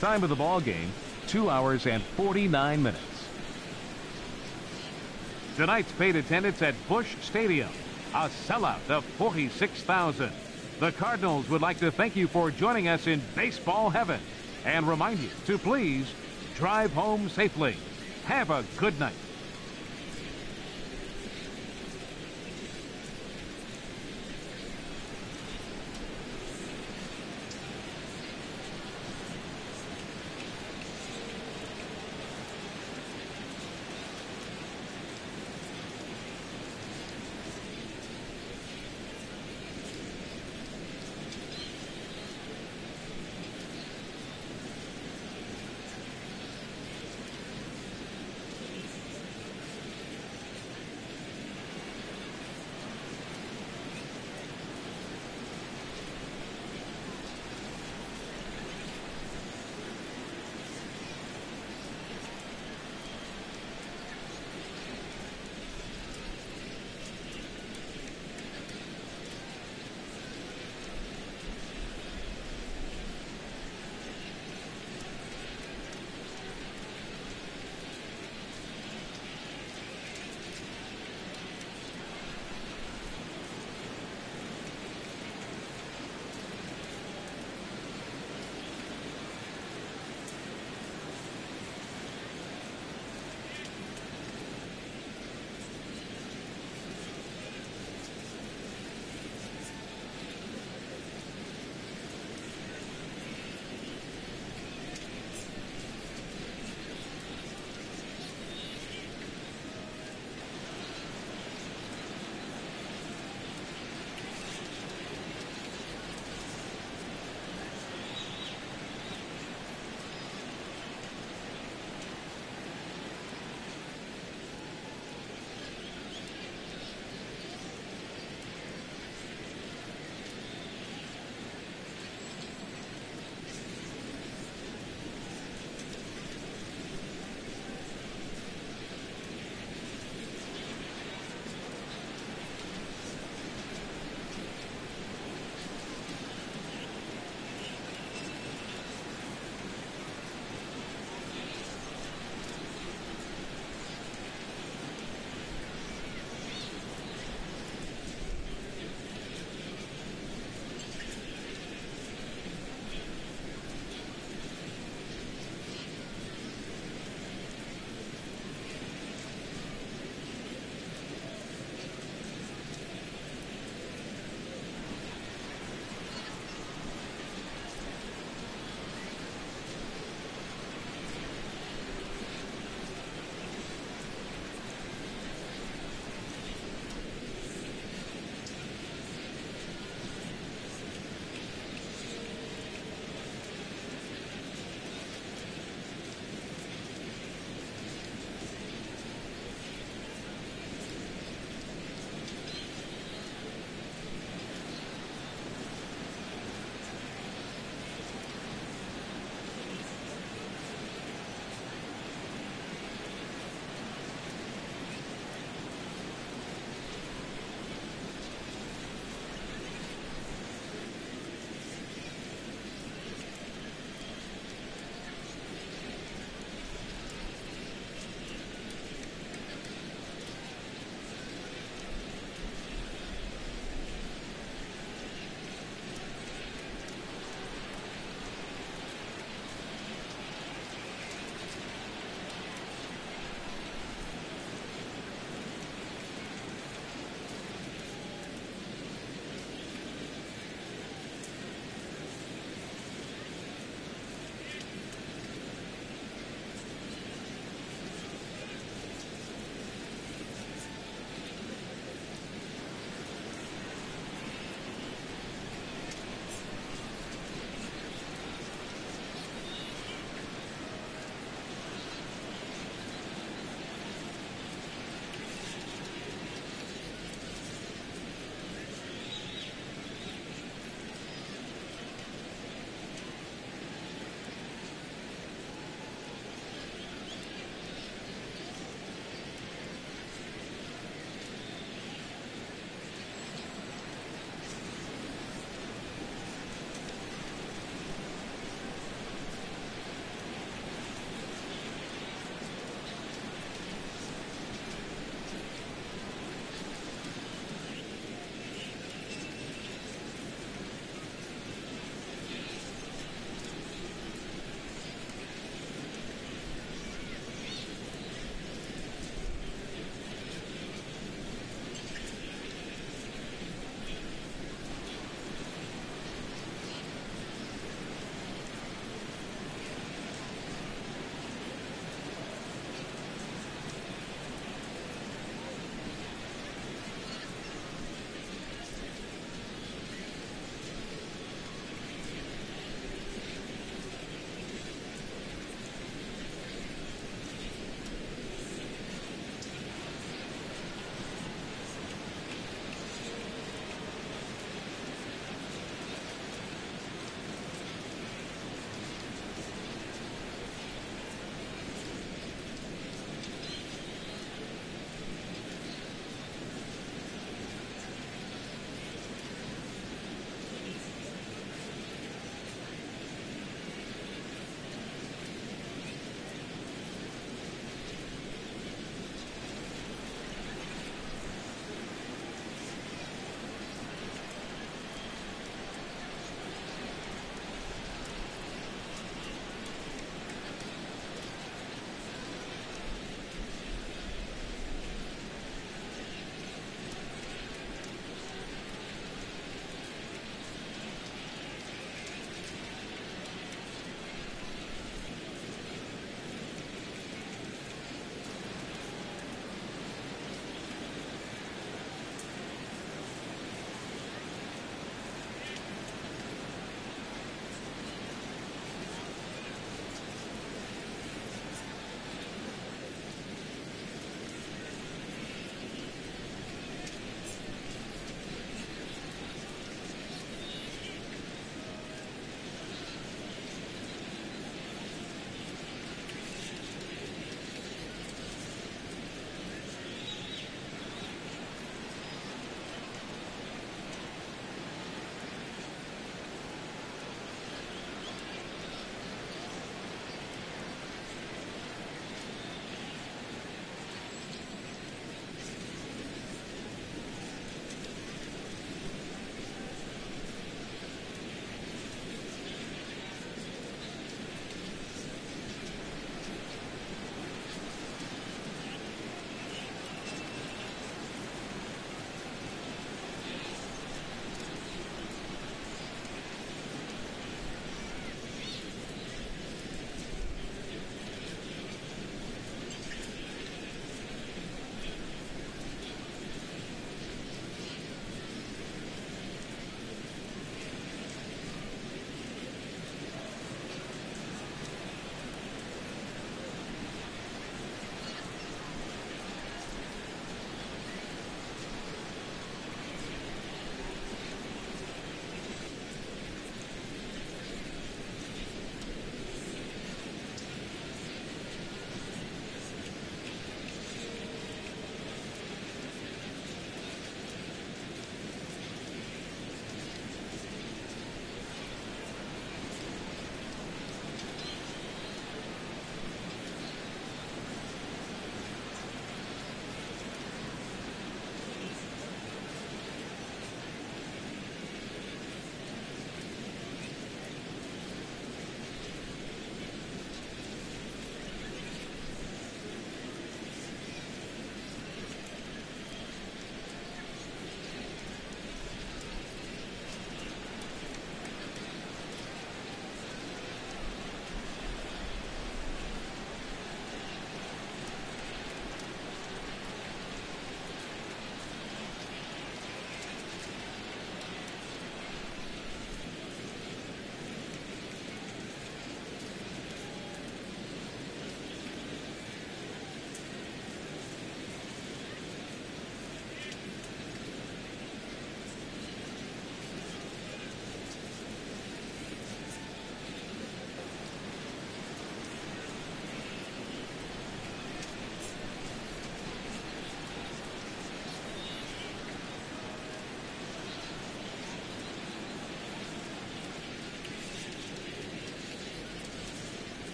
Time of the ball game, 2 hours and 49 minutes. Tonight's paid attendance at Busch Stadium, a sellout of 46,000. The Cardinals would like to thank you for joining us in baseball heaven and remind you to please drive home safely. Have a good night.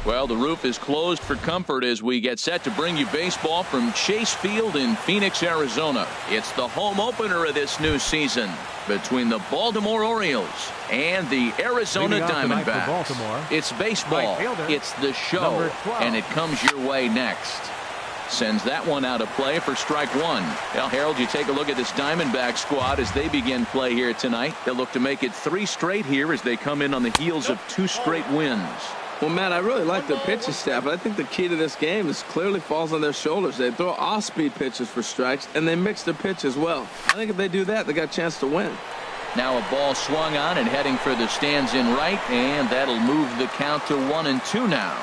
Well, the roof is closed for comfort as we get set to bring you baseball from Chase Field in Phoenix, Arizona. It's the home opener of this new season between the Baltimore Orioles and the Arizona Diamondbacks. It's baseball, it's the show, and it comes your way next. Sends that one out of play for strike one. Now, Harold, you take a look at this Diamondback squad as they begin play here tonight. They'll look to make it 3 straight here as they come in on the heels of 2 straight wins. Well, Matt, I really like their pitching staff, but I think the key to this game is clearly falls on their shoulders. They throw off-speed pitches for strikes, and they mix their pitch as well. I think if they do that, they got a chance to win. Now a ball swung on and heading for the stands in right, and that'll move the count to 1-2 now.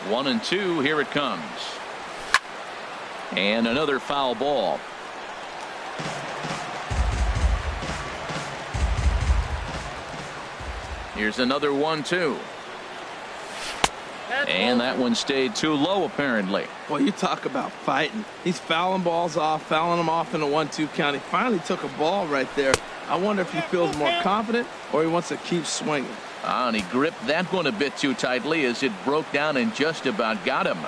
1-2, here it comes. And another foul ball. Here's another 1-2. And that one stayed too low, apparently. Well, you talk about fighting. He's fouling balls off, fouling them off in a 1-2 count. He finally took a ball right there. I wonder if he feels more confident or he wants to keep swinging. And he gripped that one a bit too tightly as it broke down and just about got him.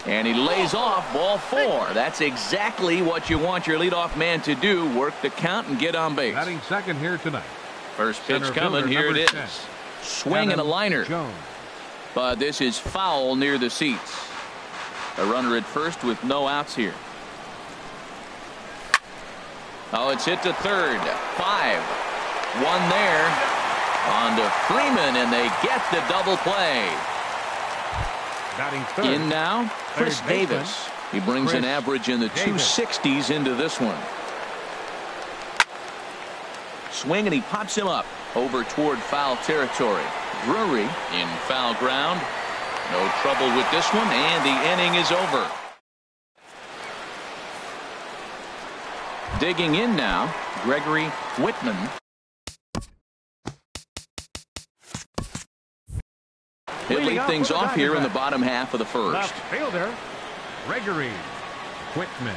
And he lays off ball 4. That's exactly what you want your leadoff man to do, work the count and get on base. Batting second here tonight. First pitch coming, here it is. Swing and a liner. But this is foul near the seats. A runner at first with no outs here. Oh, it's hit to third. 5. 1 there. On to Freeman, and they get the double play. In now, Chris Davis. He brings an average in the 260s into this one. Swing, and he pops him up over toward foul territory. Drury in foul ground. No trouble with this one, and the inning is over. Digging in now, Gregory Whitman. He'll lead things off here in the bottom half of the first. Left fielder, Gregory Whitman.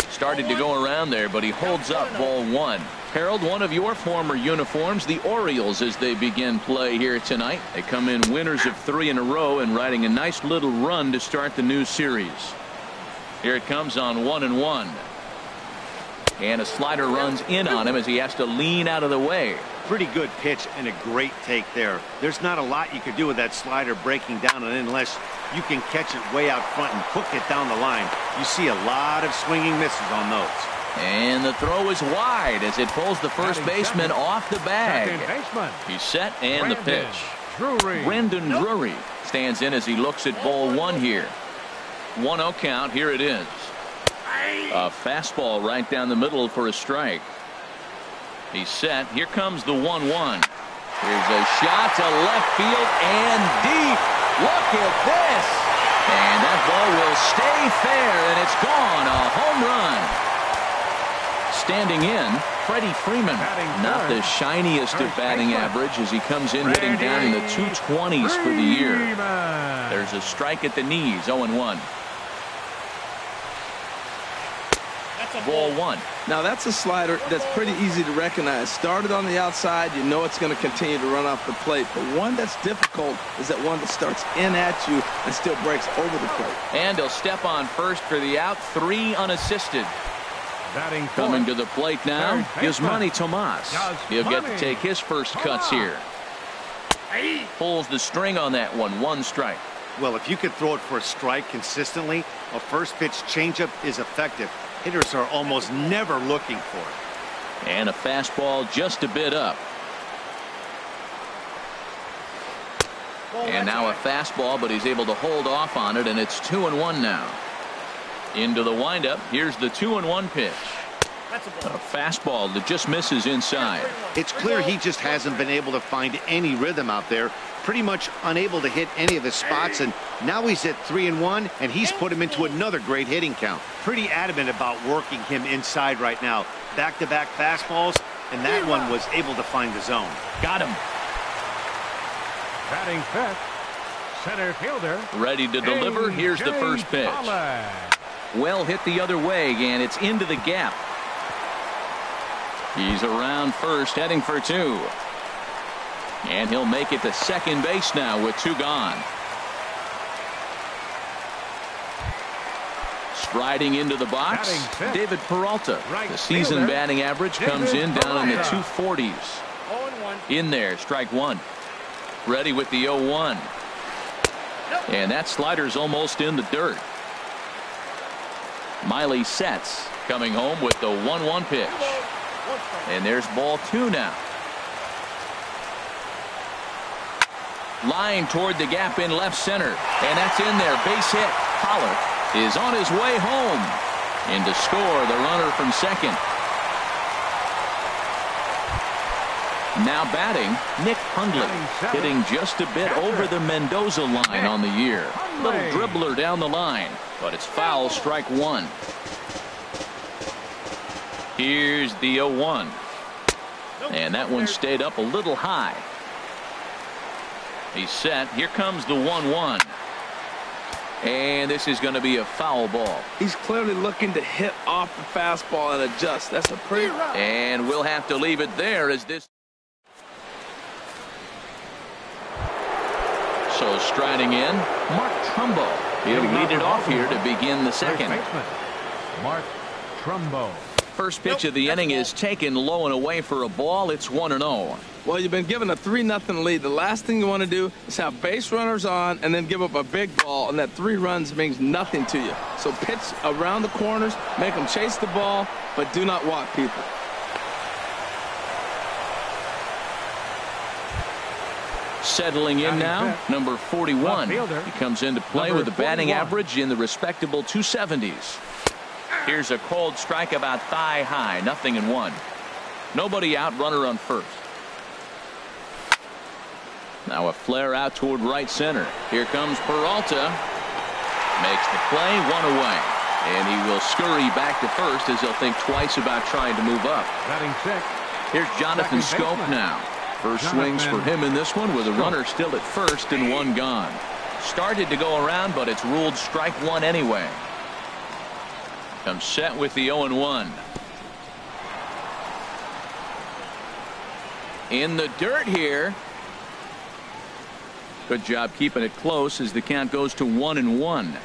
Started to go around there, but he holds up ball 1. Harold, one of your former uniforms, the Orioles, as they begin play here tonight. They come in winners of 3 in a row and riding a nice little run to start the new series. Here it comes on 1-1. And a slider runs in on him as he has to lean out of the way. Pretty good pitch and a great take there. There's not a lot you could do with that slider breaking down and in unless you can catch it way out front and hook it down the line. You see a lot of swinging misses on those. And the throw is wide as it pulls the first baseman off the bag. He's set, and the pitch. Brandon Drury stands in as he looks at ball 1 here. 1-0 count. Here it is. A fastball right down the middle for a strike. He's set. Here comes the 1-1. Here's a shot to left field and deep. Look at this. And that ball will stay fair, and it's gone. A home run. Standing in, Freddie Freeman. Not the shiniest of batting average as he comes in hitting down in the 220s for the year. There's a strike at the knees. 0-1. Ball 1. Now that's a slider that's pretty easy to recognize. Started on the outside, you know it's going to continue to run off the plate. But one that's difficult is that one that starts in at you and still breaks over the plate. And he'll step on first for the out. 3 unassisted. Coming to the plate now, Yasmani Tomas. He'll get to take his first cuts here. Pulls the string on that one. 1 strike. Well, if you could throw it for a strike consistently, a first pitch changeup is effective. Hitters are almost never looking for it. And a fastball just a bit up. And now a fastball, but he's able to hold off on it, and it's 2-1 now. Into the windup. Here's the 2-1 pitch. A fastball that just misses inside. It's clear he just hasn't been able to find any rhythm out there. Pretty much unable to hit any of his spots, and now he's at 3-1, and he's put him into another great hitting count. Pretty adamant about working him inside right now. Back-to-back fastballs, and that one was able to find the zone. Got him. Batting fifth, center fielder. Ready to deliver. Here's the first pitch. Well hit the other way, and it's into the gap. He's around first, heading for 2. And he'll make it to second base now with 2 gone. Striding into the box, David Peralta. The season batting average comes in down in the 240s. In there, strike 1. Ready with the 0-1. And that slider's almost in the dirt. Miley sets, coming home with the 1-1 pitch. And there's ball 2 now. Line toward the gap in left center. And that's in there. Base hit. Pollock is on his way home. And to score, the runner from second. Now batting, Nick Hundley, hitting just a bit over the Mendoza line on the year. Little dribbler down the line, but it's foul, strike 1. Here's the 0-1. And that one stayed up a little high. He's set. Here comes the 1-1. And this is going to be a foul ball. He's clearly looking to hit off the fastball and adjust. That's a pretty... And we'll have to leave it there as this... So striding in, Mark Trumbo. He'll lead it off here to begin the second. Mark Trumbo. First pitch of the inning is taken low and away for a ball. It's 1-0. Well, you've been given a 3-0 lead. The last thing you want to do is have base runners on and then give up a big ball, and that 3 runs means nothing to you. So pitch around the corners, make them chase the ball, but do not walk people. Settling in now, number 41. He comes into play with a batting average in the respectable 270s. Here's a cold strike about thigh high, 0-1. Nobody out, runner on first. Now a flare out toward right center. Here comes Peralta. Makes the play, 1 away. And he will scurry back to first as he'll think twice about trying to move up. Here's Jonathan Scope now. First swings for him in this one with a runner still at first and 1 gone. Started to go around, but it's ruled strike 1 anyway. Comes set with the 0-1. In the dirt here. Good job keeping it close as the count goes to 1-1.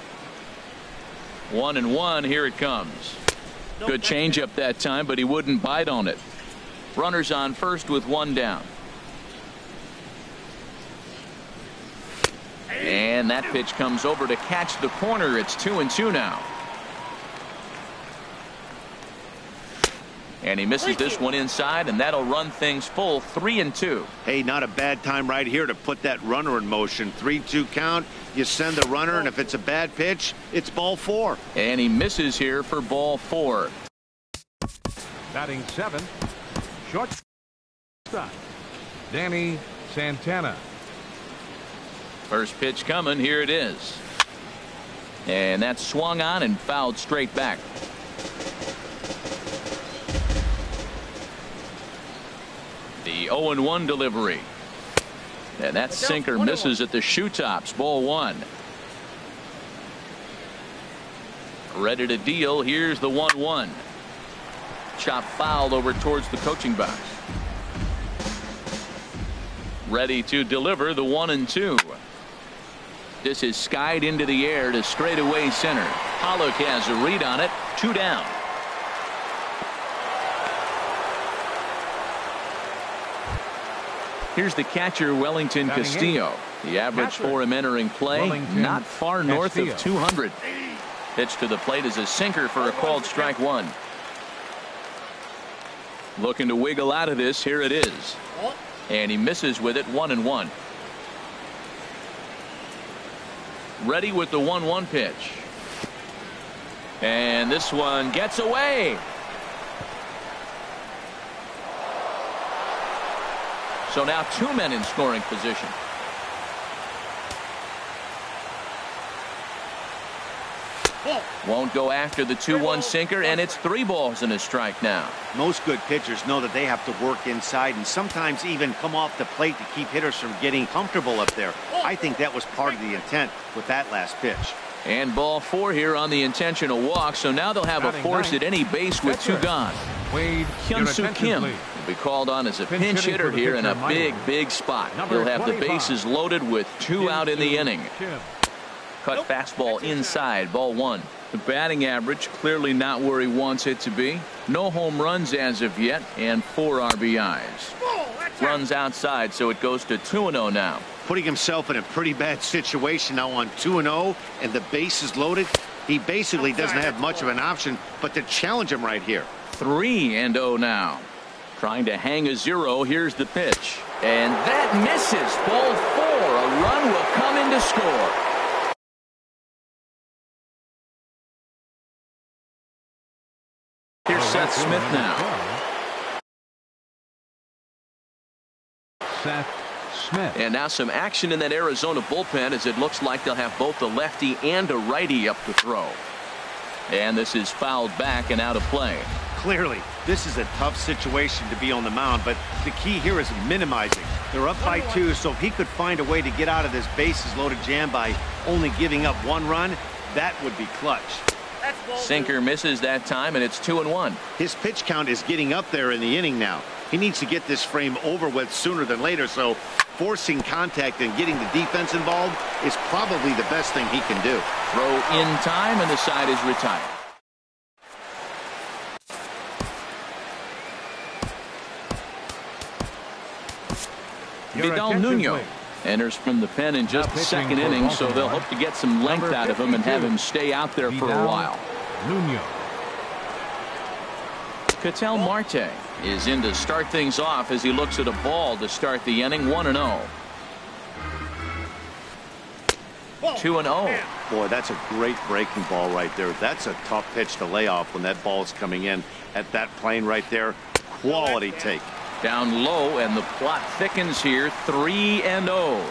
1-1, here it comes. Good changeup that time, but he wouldn't bite on it. Runners on first with 1 down. And that pitch comes over to catch the corner. It's 2-2 now. And he misses this one inside, and that'll run things full, 3-2. Hey, not a bad time right here to put that runner in motion. 3-2 count. You send the runner, and if it's a bad pitch, it's ball 4. And he misses here for ball 4. Batting 7, shortstop, Danny Santana. First pitch coming. Here it is. And that's swung on and fouled straight back. The 0-1 delivery. And that sinker misses at the shoe tops. Ball 1. Ready to deal. Here's the 1-1. Chop fouled over towards the coaching box. Ready to deliver the 1-2. This is skied into the air to straightaway center. Pollock has a read on it. 2 down. Here's the catcher, Wellington Castillo. The average for him entering play, not far north of 200. Pitch to the plate is a sinker for a called strike 1. Looking to wiggle out of this. Here it is. And he misses with it. 1-1. Ready with the 1-1 pitch. And this one gets away. So now 2 men in scoring position. Won't go after the 2-1 sinker, and it's 3 balls and a strike now. Most good pitchers know that they have to work inside and sometimes even come off the plate to keep hitters from getting comfortable up there. I think that was part of the intent with that last pitch. And ball 4 here on the intentional walk, so now they'll have a force at any base with 2 gone. Wade, Hyun-Soo Kim He'll be called on as a pinch hitter here in a big spot. He'll have the bases loaded with 2 out in the inning. Cut fastball inside, ball 1. The batting average clearly not where he wants it to be. No home runs as of yet, and 4 RBIs. Runs outside, so it goes to 2-0 now. Putting himself in a pretty bad situation now on 2-0, and the base is loaded. He basically doesn't have much of an option but to challenge him right here. 3-0 now. Trying to hang a 0. Here's the pitch. And that misses. Ball 4. A run will come in to score. Here's Seth Smith now. Seth Smith. And now some action in that Arizona bullpen as it looks like they'll have both a lefty and a righty up to throw. And this is fouled back and out of play. Clearly, this is a tough situation to be on the mound, but the key here is minimizing. They're up by 2, so if he could find a way to get out of this bases loaded jam by only giving up 1 run, that would be clutch. Sinker misses that time, and it's 2-1. His pitch count is getting up there in the inning now. He needs to get this frame over with sooner than later, so forcing contact and getting the defense involved is probably the best thing he can do. Throw in time, and the side is retired. Vidal Nuno enters from the pen in just the 2nd inning, so they'll hope to get some length out of him and have him stay out there for a while. Ketel Marte is in to start things off as he looks at a ball to start the inning. 1-0. 2-0. Boy, that's a great breaking ball right there. That's a tough pitch to lay off when that ball is coming in at that plane right there. Quality take. Down low, and the plot thickens here. 3-0.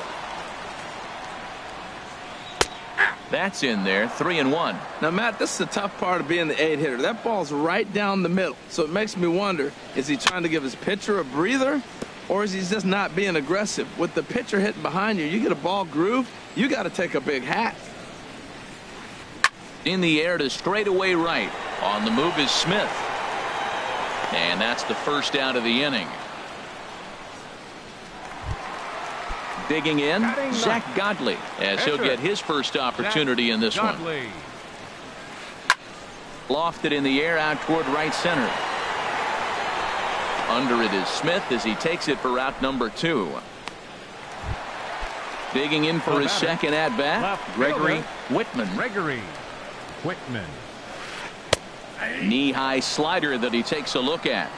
That's in there. 3-1. Now, Matt, this is the tough part of being the 8-hitter. That ball's right down the middle. So it makes me wonder, is he trying to give his pitcher a breather, or is he just not being aggressive? With the pitcher hitting behind you, you get a ball groove, you got to take a big hat. In the air to straightaway right. On the move is Smith. And that's the first out of the inning. Digging in, Zach Godley, as he'll get his first opportunity in this one. Lofted in the air out toward right center. Under it is Smith as he takes it for out number 2. Digging in for his second at bat, Gregory Whitman. Knee-high slider that he takes a look at.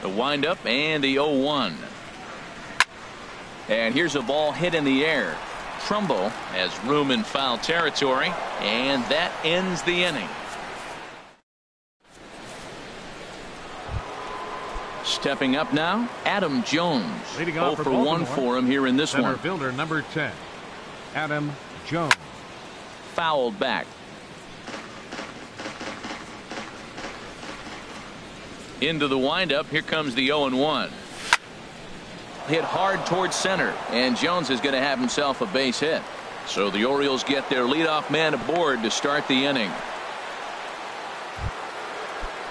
The windup and the 0-1. And here's a ball hit in the air. Trumbo has room in foul territory, and that ends the inning. Stepping up now, Adam Jones. 0 for 1 for him here in this one. Center fielder number 10, Adam Jones. Fouled back. Into the windup. Here comes the 0-1. Hit hard towards center, and Jones is going to have himself a base hit. So the Orioles get their leadoff man aboard to start the inning.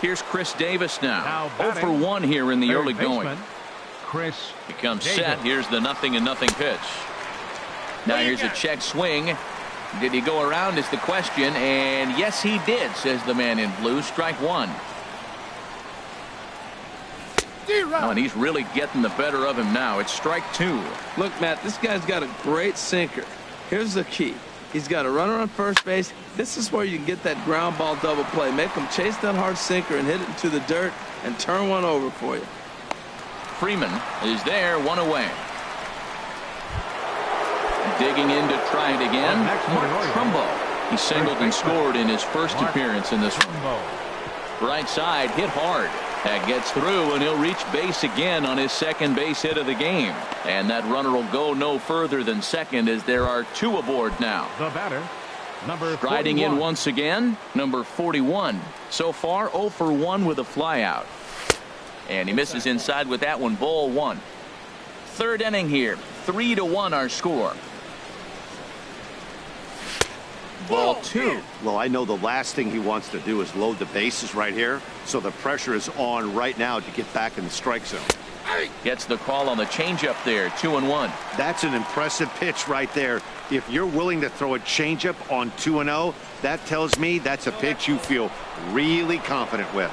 Here's Chris Davis now. 0 for 1 here in the early going. Chris becomes Davis. set. Here's the 0-0 pitch. Now here's a check swing. Did he go around is the question, and yes he did, says the man in blue. Strike 1. Oh, and he's really getting the better of him now. It's strike 2. Look, Matt, this guy's got a great sinker. Here's the key. He's got a runner on first base. This is where you can get that ground ball double play. Make him chase that hard sinker and hit it into the dirt and turn one over for you. Freeman is there, 1 away. Digging in to try it again. Mark Trumbo. He singled and scored in his first appearance in this one. Right side, hit hard. That gets through, and he'll reach base again on his second base hit of the game. And that runner will go no further than second as there are 2 aboard now. The batter, number 41. Striding in once again, number 41. So far, 0 for 1 with a flyout. And he misses inside with that one, ball 1. Third inning here, 3-1 our score. Ball 2. Well, I know the last thing he wants to do is load the bases right here, so the pressure is on right now to get back in the strike zone. Gets the call on the changeup there, 2-1. That's an impressive pitch right there. If you're willing to throw a changeup on 2-0, that tells me that's a pitch you feel really confident with.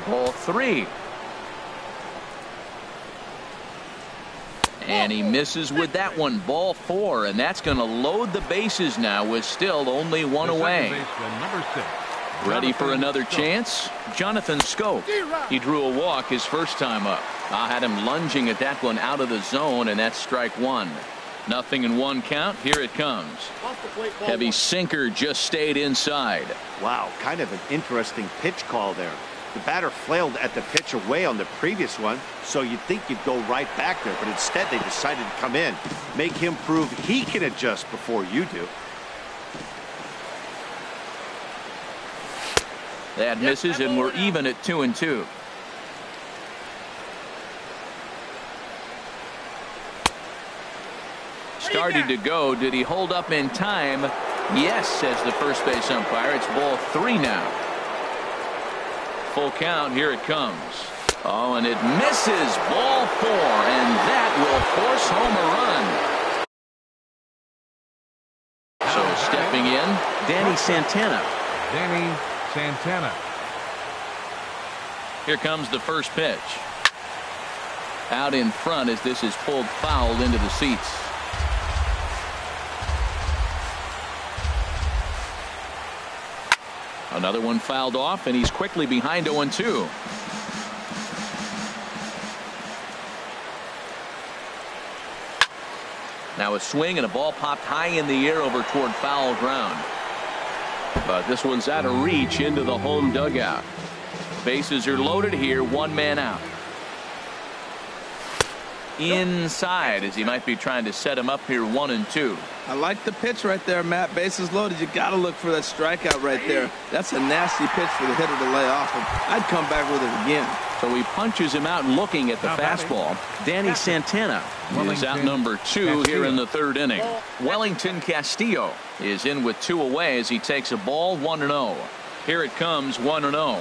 Ball 3. And he misses with that one. Ball 4, and that's going to load the bases now with still only one away. Ready for another chance? Jonathan Scope. He drew a walk his first time up. I had him lunging at that one out of the zone, and that's strike 1. 0-1 count. Here it comes. Heavy sinker just stayed inside. Wow, kind of an interesting pitch call there. The batter flailed at the pitch away on the previous one, so you'd think you'd go right back there, but instead they decided to come in, make him prove he can adjust before you do. That misses, and we're even at 2-2. Started to go. Did he hold up in time? Yes, says the first base umpire. It's ball 3 now. Full count. Here it comes. Oh, and it misses. Ball 4, and that will force home a run. So stepping in, Danny Santana. Danny Santana. Here comes the first pitch. Out in front as this is pulled foul into the seats. Another one fouled off, and he's quickly behind 0-2. Now a swing and a ball popped high in the air over toward foul ground. But this one's out of reach into the home dugout. Bases are loaded here, one man out. Inside as he might be trying to set him up here 1-2. I like the pitch right there, Matt. Bases loaded. You got to look for that strikeout right there. That's a nasty pitch for the hitter to lay off him. I'd come back with it again. So he punches him out looking at the fastball. Danny Santana is out number 2 here in the third inning. Wellington Castillo is in with 2 away as he takes a ball 1-0. Here it comes 1-0.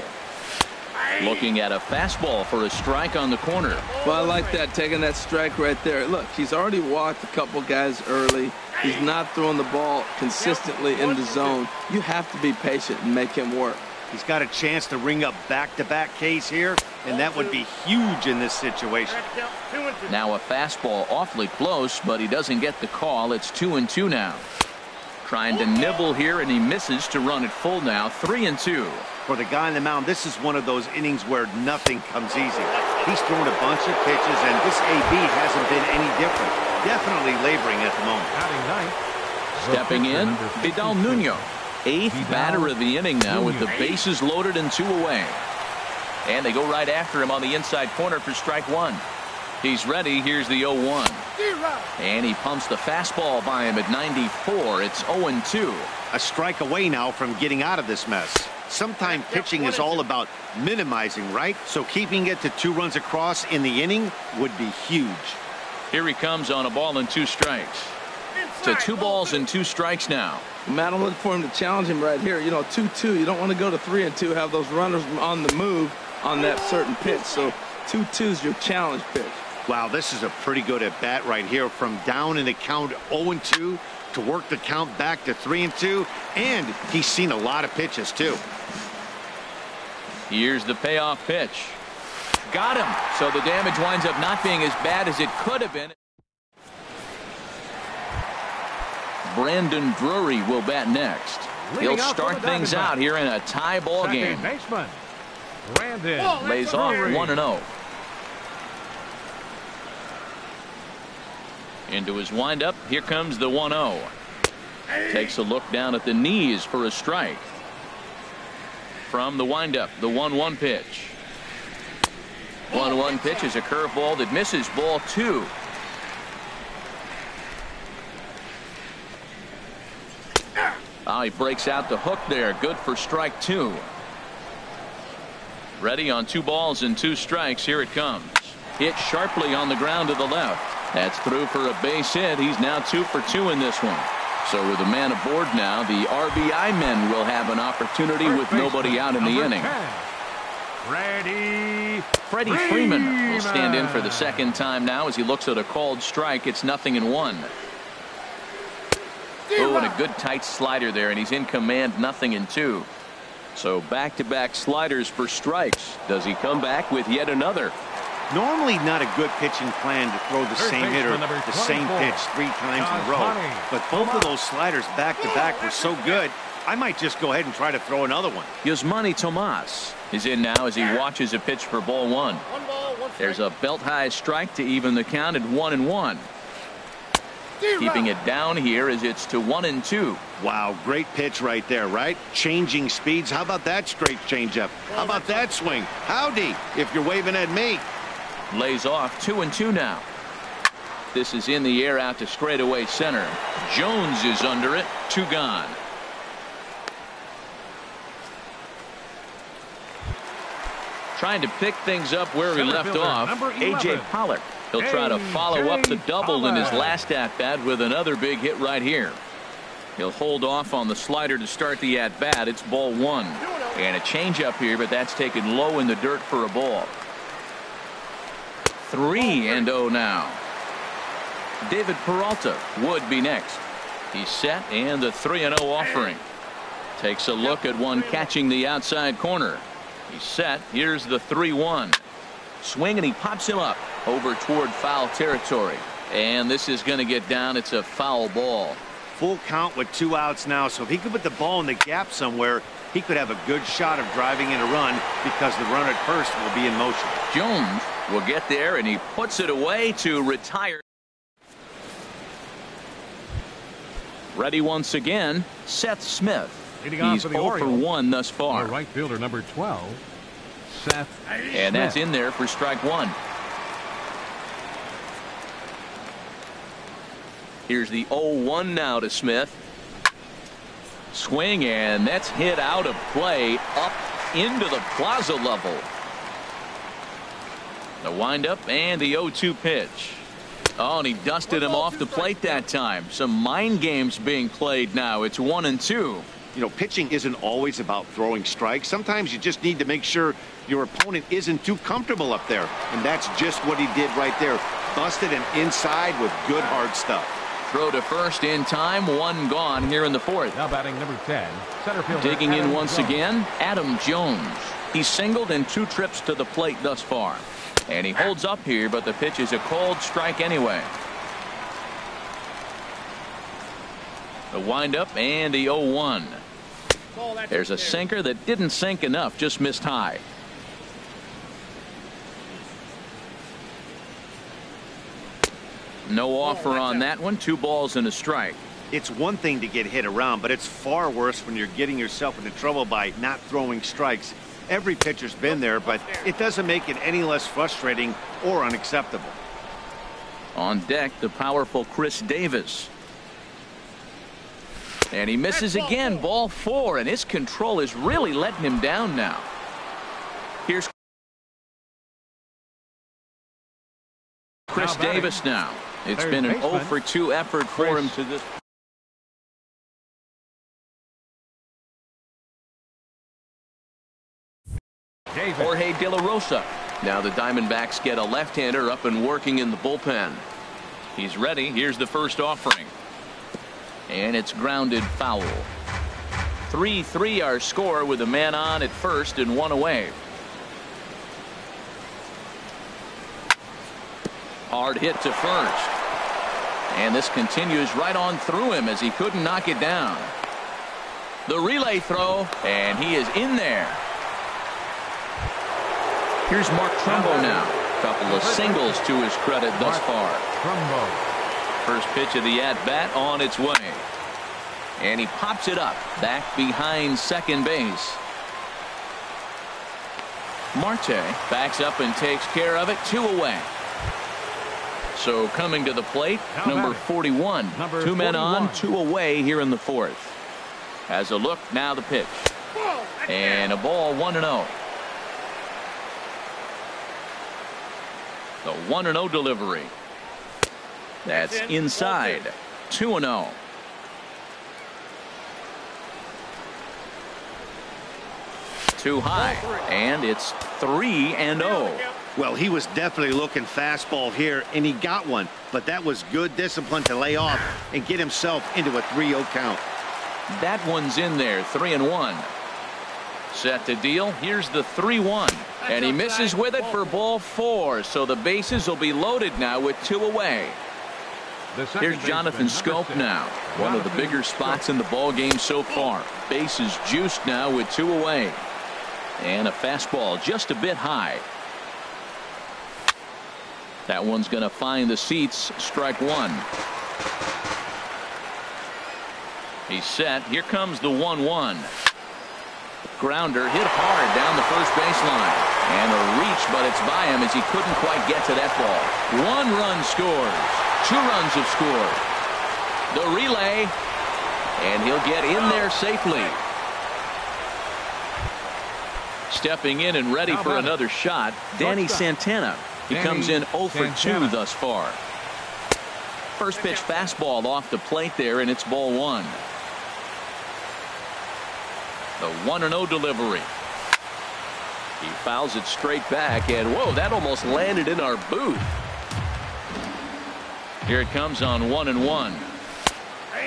Looking at a fastball for a strike on the corner. Well, I like that, taking that strike right there. Look, he's already walked a couple guys early. He's not throwing the ball consistently in the zone. You have to be patient and make him work. He's got a chance to ring up back-to-back Ks here, and that would be huge in this situation. Now a fastball awfully close, but he doesn't get the call. It's 2-2 now. Trying to nibble here, and he misses to run it full now. 3-2. For the guy on the mound, this is one of those innings where nothing comes easy. He's thrown a bunch of pitches, and this AB hasn't been any different. Definitely laboring at the moment. Stepping in, Vidal Nuno. 8th batter of the inning now with the bases loaded and 2 away. And they go right after him on the inside corner for strike 1. He's ready. Here's the 0-1. And he pumps the fastball by him at 94. It's 0-2. A strike away now from getting out of this mess. Sometimes pitching is all about minimizing, right? So keeping it to 2 runs across in the inning would be huge. Here he comes on a ball and 2 strikes. To 2 balls and 2 strikes now. Matt, I'm looking for him to challenge him right here. You know, 2-2. You don't want to go to 3-2, have those runners on the move on that certain pitch. So 2-2 is your challenge pitch. Wow, this is a pretty good at bat right here, from down in the count 0-2 to work the count back to 3-2, and he's seen a lot of pitches too. Here's the payoff pitch. Got him. So the damage winds up not being as bad as it could have been. Brandon Drury will bat next. He'll start things out here in a tie ball game. Baseman Brandon lays off 1-0. Into his windup. Here comes the 1-0. Takes a look down at the knees for a strike. From the windup, the 1-1 pitch. 1-1 pitch is a curveball that misses. Ball 2. Oh, he breaks out the hook there. Good for strike 2. Ready on 2 balls and 2 strikes. Here it comes. Hit sharply on the ground to the left. That's through for a base hit. He's now 2 for 2 in this one. So with a man aboard now, the RBI men will have an opportunity with nobody out in the inning. Freddie Freeman will stand in for the second time now as he looks at a called strike. It's 0-1. Oh, and a good tight slider there, and he's in command. 0-2. So back-to-back sliders for strikes. Does he come back with yet another? Normally not a good pitching plan to throw the same hitter the same pitch 3 times in a row. But both of those sliders back-to-back were so good, I might just go ahead and try to throw another one. Yasmani Tomas is in now as he watches a pitch for ball 1. There's a belt-high strike to even the count at 1-1. Keeping it down here as it's to 1-2. Wow, great pitch right there, right? Changing speeds. How about that straight changeup? How about that swing? Howdy, if you're waving at me. Lays off 2-2 now. This is in the air out to straightaway center. Jones is under it. 2 gone. Trying to pick things up where he left off. A.J. Pollock. He'll try to follow up the double in his last at-bat with another big hit right here. He'll hold off on the slider to start the at-bat. It's ball 1. And a changeup here, but that's taken low in the dirt for a ball. 3-0 now. David Peralta would be next. He's set, and the 3-0 offering. Takes a look at one catching the outside corner. He's set. Here's the 3-1. Swing, and he pops him up over toward foul territory. And this is going to get down. It's a foul ball. Full count with 2 outs now, so if he could put the ball in the gap somewhere, he could have a good shot of driving in a run because the runner at first will be in motion. Jones will get there, and he puts it away to retire. Ready once again, Seth Smith. He's 0 for 1 thus far. Right fielder number 12, Seth. And that's in there for strike 1. Here's the 0-1 now to Smith. Swing, and that's hit out of play up into the plaza level. The windup and the 0-2 pitch. Oh, and he dusted him off the plate that time. Some mind games being played now. It's 1-2. You know, pitching isn't always about throwing strikes. Sometimes you just need to make sure your opponent isn't too comfortable up there. And that's just what he did right there. Busted him inside with good hard stuff. Throw to first in time. 1 gone here in the 4th. Now batting number 10, center fielder. Digging in Adam once Jones. again, Adam Jones. He's singled in 2 trips to the plate thus far. And he holds up here, but the pitch is a called strike anyway. The windup and the 0-1. There's a sinker that didn't sink enough, just missed high. No offer on that one. 2 balls and a strike. It's one thing to get hit around, but it's far worse when you're getting yourself into trouble by not throwing strikes. Every pitcher's been there, but it doesn't make it any less frustrating or unacceptable. On deck, the powerful Chris Davis. And he misses again. Ball 4, and his control is really letting him down now. Here's Chris Davis now. It's been an 0 for 2 effort for him to this. Jorge De La Rosa. Now the Diamondbacks get a left-hander up and working in the bullpen. He's ready. Here's the first offering. And it's grounded foul. 3-3 our score with a man on at first and 1 away. Hard hit to first. And this continues right on through him as he couldn't knock it down. The relay throw, and he is in there. Here's Mark Trumbo now. Couple of singles to his credit thus far. First pitch of the at-bat on its way. And he pops it up back behind second base. Marte backs up and takes care of it. 2 away. So coming to the plate, number 41. 2 men on, 2 away here in the 4th. Has a look, now the pitch. And a ball, 1-0. The 1-0 delivery. That's inside. 2-0. Too high, and it's 3-0. Well, he was definitely looking fastball here, and he got one. But that was good discipline to lay off and get himself into a 3-0 count. That one's in there, 3-1. Set to deal. Here's the 3-1. And he misses with it for ball 4. So the bases will be loaded now with 2 away. Here's Jonathan Scope now. One of the bigger spots in the ball game so far. Bases juiced now with 2 away. And a fastball just a bit high. That one's going to find the seats. Strike 1. He's set. Here comes the 1-1. Grounder hit hard down the first baseline. And a reach, but it's by him as he couldn't quite get to that ball. 1 run scores. 2 runs have scored. The relay. And he'll get in there safely. Stepping in and ready for another shot, Danny Santana. He comes in 0 for 2 thus far. First pitch fastball off the plate there, and it's ball 1. The 1-0 delivery. He fouls it straight back, and whoa, that almost landed in our booth. Here it comes on 1-1.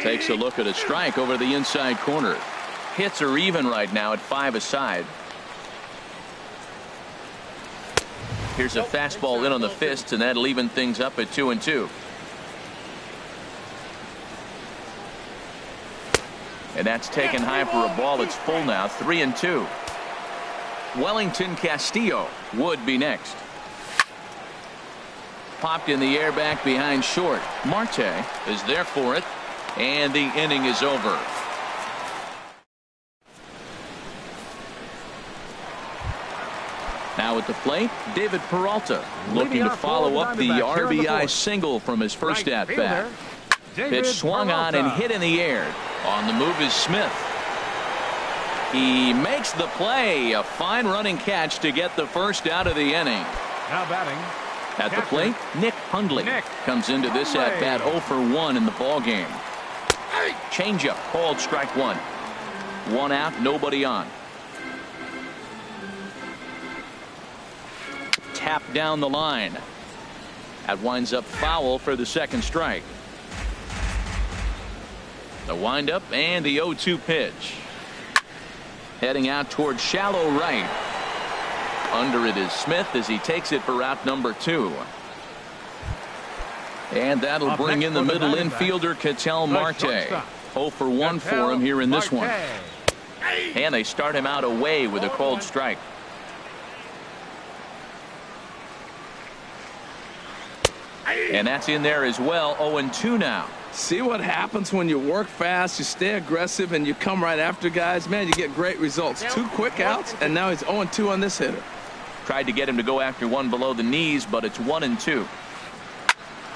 Takes a look at a strike over the inside corner. Hits are even right now at 5 aside. Here's a fastball in on the fists, and that'll even things up at 2-2. And that's taken high for a ball. It's full now, 3-2. Wellington Castillo would be next. Popped in the air back behind short. Marte is there for it, and the inning is over. Now at the plate, David Peralta looking to follow up the RBI single from his first at-bat. Pitch swung on and hit in the air. On the move is Smith. He makes the play. A fine running catch to get the first out of the inning. Now batting. At the plate, Nick Hundley comes into this at-bat 0 for 1 in the ballgame. Changeup called strike 1. 1 out, nobody on. Tap down the line. That winds up foul for the second strike. The windup and the 0-2 pitch. Heading out towards shallow right. Under it is Smith as he takes it for out number 2. And that'll bring in the middle infielder Ketel Marte. 0 for 1 for him here in this one. And they start him out away with a called strike. And that's in there as well. 0-2 now. See what happens when you work fast, you stay aggressive, and you come right after guys. Man, you get great results. 2 quick outs, and now he's 0-2 on this hitter. Tried to get him to go after one below the knees, but it's 1-2.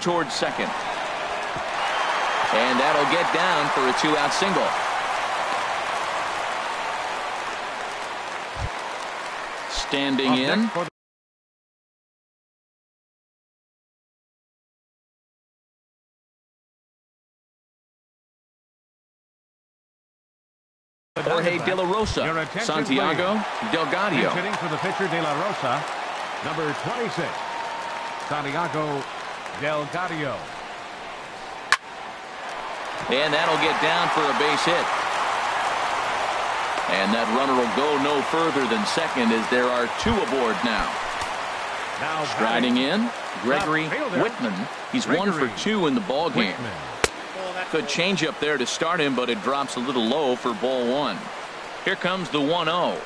Towards second. And that'll get down for a 2-out single. Standing in. Jorge De La Rosa, Santiago Delgado. Hitting for the pitcher De La Rosa, number 26, Santiago Delgado. And that'll get down for a base hit. And that runner will go no further than second as there are 2 aboard now. Striding in, Gregory Whitman. He's 1 for 2 in the ball game. Good changeup there to start him, but it drops a little low for ball 1. Here comes the 1-0.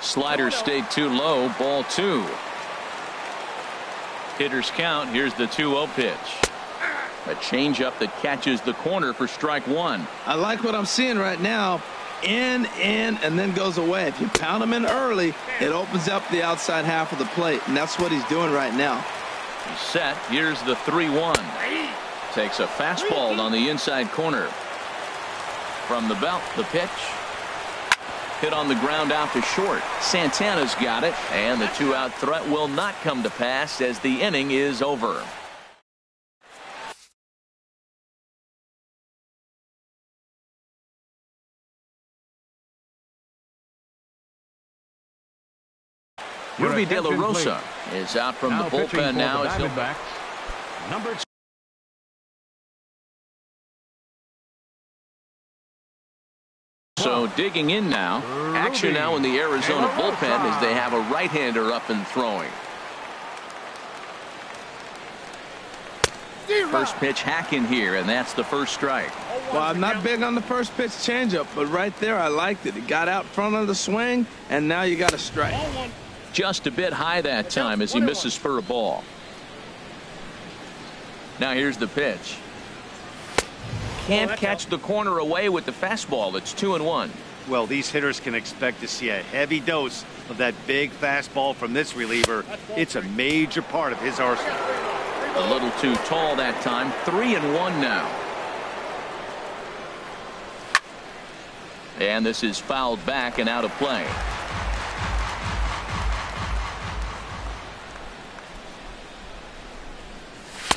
Slider stayed too low, ball 2. Hitters count. Here's the 2-0 pitch. A changeup that catches the corner for strike 1. I like what I'm seeing right now. In, and then goes away. If you pound him in early, it opens up the outside half of the plate, and that's what he's doing right now. He's set. Here's the 3-1. Takes a fastball on the inside corner. From the belt, the pitch. Hit on the ground out to short. Santana's got it, and the 2-out threat will not come to pass as the inning is over. Ruby De La Rosa is out from the bullpen now. As number 2. So digging in now. Action now in the Arizona bullpen as they have a right-hander up and throwing. First pitch hack in here, and that's the first strike. Well, I'm not big on the first pitch changeup, but right there I liked it. It got out front of the swing, and now you got a strike. Just a bit high that time as he misses for a ball. Now here's the pitch. Can't catch the corner away with the fastball. It's 2-1. Well, these hitters can expect to see a heavy dose of that big fastball from this reliever. It's a major part of his arsenal. A little too tall that time. 3-1 now. And this is fouled back and out of play.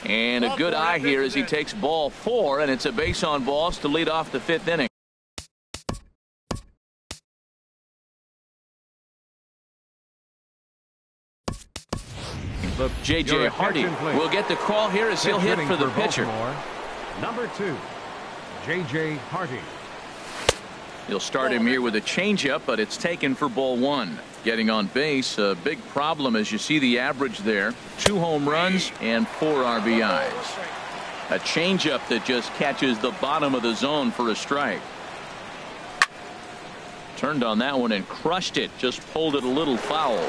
And a good eye here as he takes ball 4, and it's a base on balls to lead off the 5th inning. J.J. Hardy will get the call here as he'll hit for the pitcher. Number 2, J.J. Hardy. He'll start him here with a changeup, but it's taken for ball 1. Getting on base, a big problem as you see the average there. 2 home runs and 4 RBIs. A changeup that just catches the bottom of the zone for a strike. Turned on that one and crushed it. Just pulled it a little foul.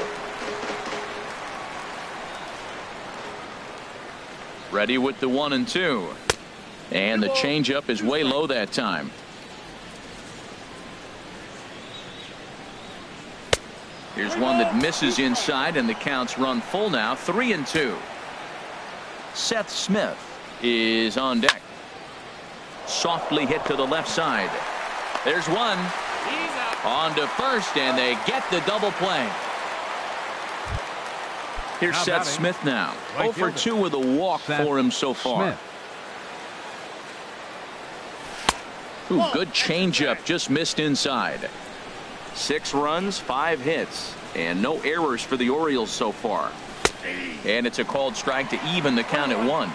Ready with the 1-2. And the changeup is way low that time. Here's one that misses inside, and the count's run full now. 3-2. Seth Smith is on deck. Softly hit to the left side. There's one. On to first, and they get the double play. Here's Seth Smith now. 0 for 2 with a walk for him so far. Ooh, good changeup, just missed inside. 6 runs, 5 hits, and no errors for the Orioles so far. And it's a called strike to even the count at 1.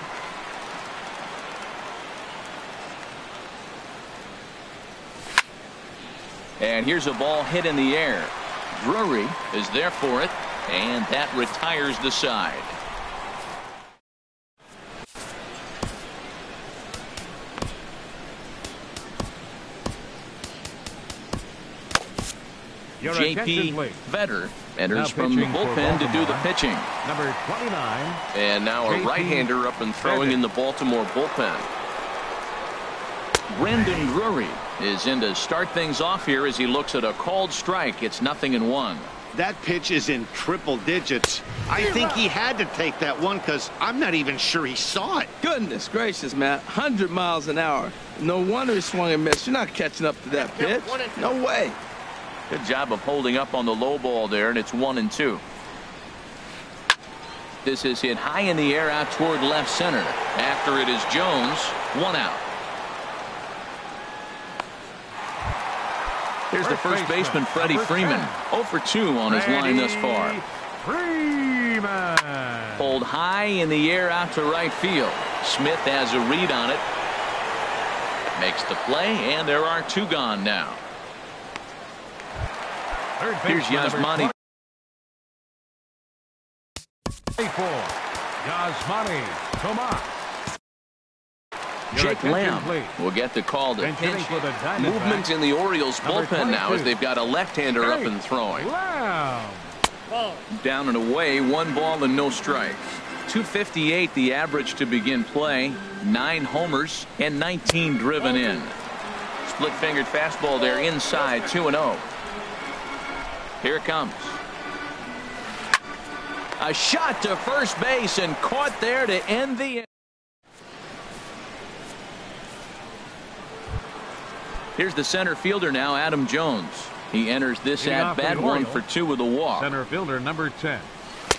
And here's a ball hit in the air. Drury is there for it, and that retires the side. J.P. Vetter enters from the bullpen to do the pitching. Number 29. And now a right-hander up and throwing in the Baltimore bullpen. Brandon Drury is in to start things off here as he looks at a called strike. It's 0-1. That pitch is in triple digits. I think he had to take that one because I'm not even sure he saw it. Goodness gracious, Matt. 100 miles an hour. No wonder he swung and missed. You're not catching up to that pitch. No way. Good job of holding up on the low ball there, and it's 1-2. This is hit high in the air out toward left center. After it is Jones. 1 out. Here's the first baseman, Freddie Freeman. 0 for 2 on his line thus far. Freeman. Pulled high in the air out to right field. Smith has a read on it. Makes the play, and there are 2 gone now. Here's Yasmani. Yasmani Tomas. Jake Lamb will get the call to pitch. Movement in the Orioles bullpen now as they've got a left-hander up and throwing. Down and away, 1 ball and no strikes. 258 the average to begin play. 9 homers and 19 driven in. Split-fingered fastball there inside. 2-0. Here it comes. A shot to first base and caught there to end the inning. Here's the center fielder now, Adam Jones. He enters this at bat 1 for 2 with a walk. Center fielder number 10.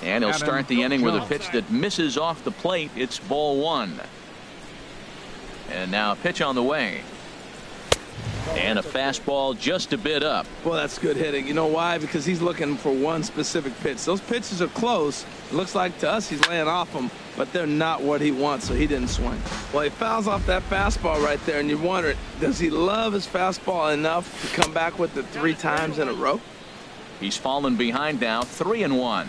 And he'll start the inning with a pitch that misses off the plate. It's ball 1. And now a pitch on the way. And a fastball just a bit up. Well, that's good hitting. You know why? Because he's looking for one specific pitch. Those pitches are close. It looks like to us he's laying off them, but they're not what he wants, so he didn't swing. Well, he fouls off that fastball right there, and you wonder, does he love his fastball enough to come back with it 3 times in a row? He's fallen behind now, 3-1.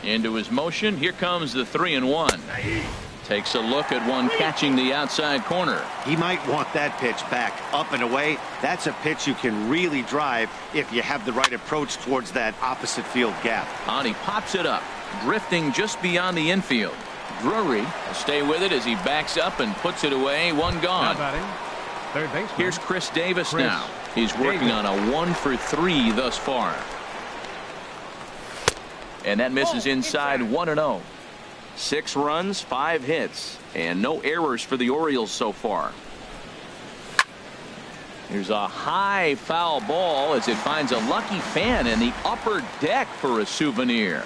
Into his motion. Here comes the 3-1. Takes a look at one catching the outside corner. He might want that pitch back, up and away. That's a pitch you can really drive if you have the right approach towards that opposite field gap. And he pops it up, drifting just beyond the infield. Drury will stay with it as he backs up and puts it away. One gone. Third baseman. Here's Chris Davis now. He's working on a 1 for 3 thus far. And that misses inside 1-0. 6 runs, 5 hits, and no errors for the Orioles so far. Here's a high foul ball as it finds a lucky fan in the upper deck for a souvenir.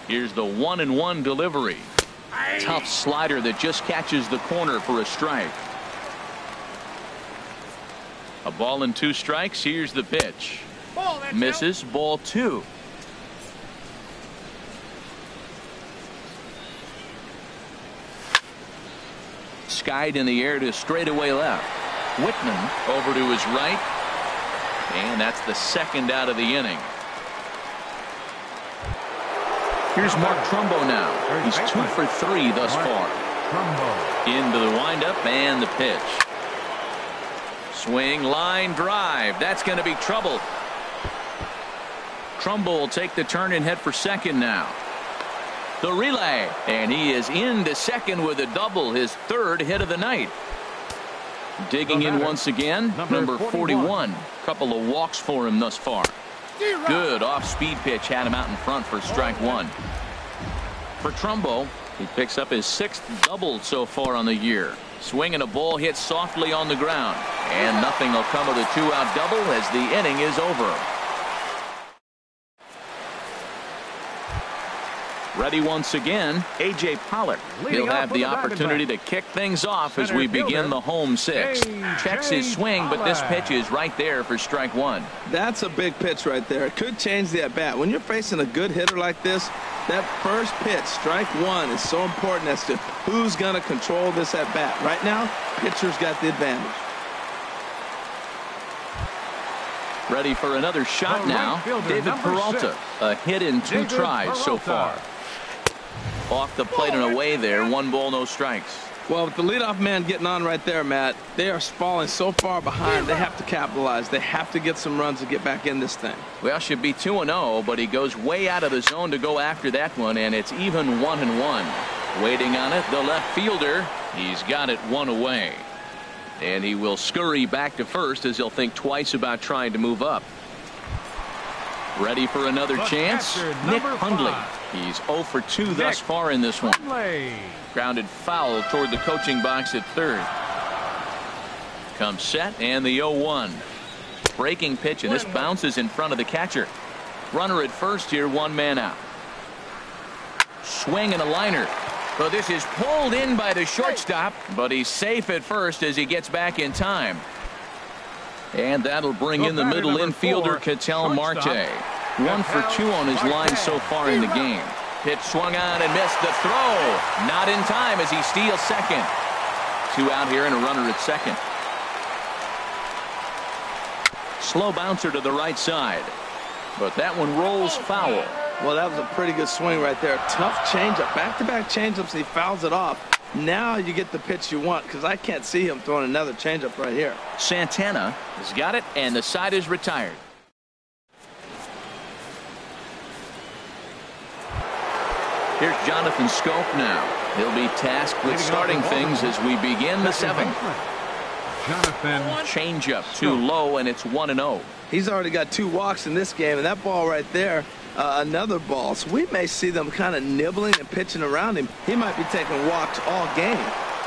Here's the 1-1 delivery. Tough slider that just catches the corner for a strike. A ball and 2 strikes. Here's the pitch. Misses. Ball 2. Skied in the air to straightaway left. Whitman over to his right. And that's the 2nd out of the inning. Here's Mark Trumbo now. He's 2 for 3 thus far. Into the windup and the pitch. Swing, line drive. That's going to be trouble. Trumbo will take the turn and head for second now. The relay, and he is into second with a double, his 3rd hit of the night. Digging in once again, number 41. Couple of walks for him thus far. Good off-speed pitch had him out in front for strike 1. For Trumbo, he picks up his 6th double so far on the year. Swinging a ball hit softly on the ground, and nothing will come of the 2-out double as the inning is over. Ready once again, A.J. Pollock. He'll have the opportunity to kick things off as we begin the home 6th. Checks his swing, but this pitch is right there for strike 1. That's a big pitch right there. It could change the at-bat. When you're facing a good hitter like this, that first pitch, strike 1, is so important as to who's going to control this at-bat. Right now, pitcher's got the advantage. Ready for another shot now. David Peralta. A hit in 2 tries so far. Off the plate and away there. 1 ball, no strikes. Well, with the leadoff man getting on right there, Matt, they are falling so far behind. They have to capitalize. They have to get some runs to get back in this thing. Well, should be 2-0, but he goes way out of the zone to go after that one, and it's even 1-1. Waiting on it, the left fielder. He's got it 1 away. And he will scurry back to first as he'll think twice about trying to move up. Ready for another chance? Nick Hundley. He's 0 for 2 thus far in this one. Grounded foul toward the coaching box at 3rd. Comes set and the 0-1. Breaking pitch, and this bounces in front of the catcher. Runner at first here, 1 man out. Swing and a liner. So this is pulled in by the shortstop, but he's safe at first as he gets back in time. And that'll bring in the middle infielder, Ketel Marte. 1 for 2 on his line so far in the game. Pitch swung on and missed the throw. Not in time as he steals second. 2 out here and a runner at second. Slow bouncer to the right side. But that one rolls foul. Well, that was a pretty good swing right there. Tough changeup. Back-to-back changeups, and he fouls it off. Now you get the pitch you want, because I can't see him throwing another changeup right here. Santana has got it, and the side is retired. Here's Jonathan Scope now. He'll be tasked with starting things as we begin the 7th. Jonathan. Changeup too low, and it's 1-0. He's already got 2 walks in this game, and that ball right there, another ball. So we may see them kind of nibbling and pitching around him. He might be taking walks all game.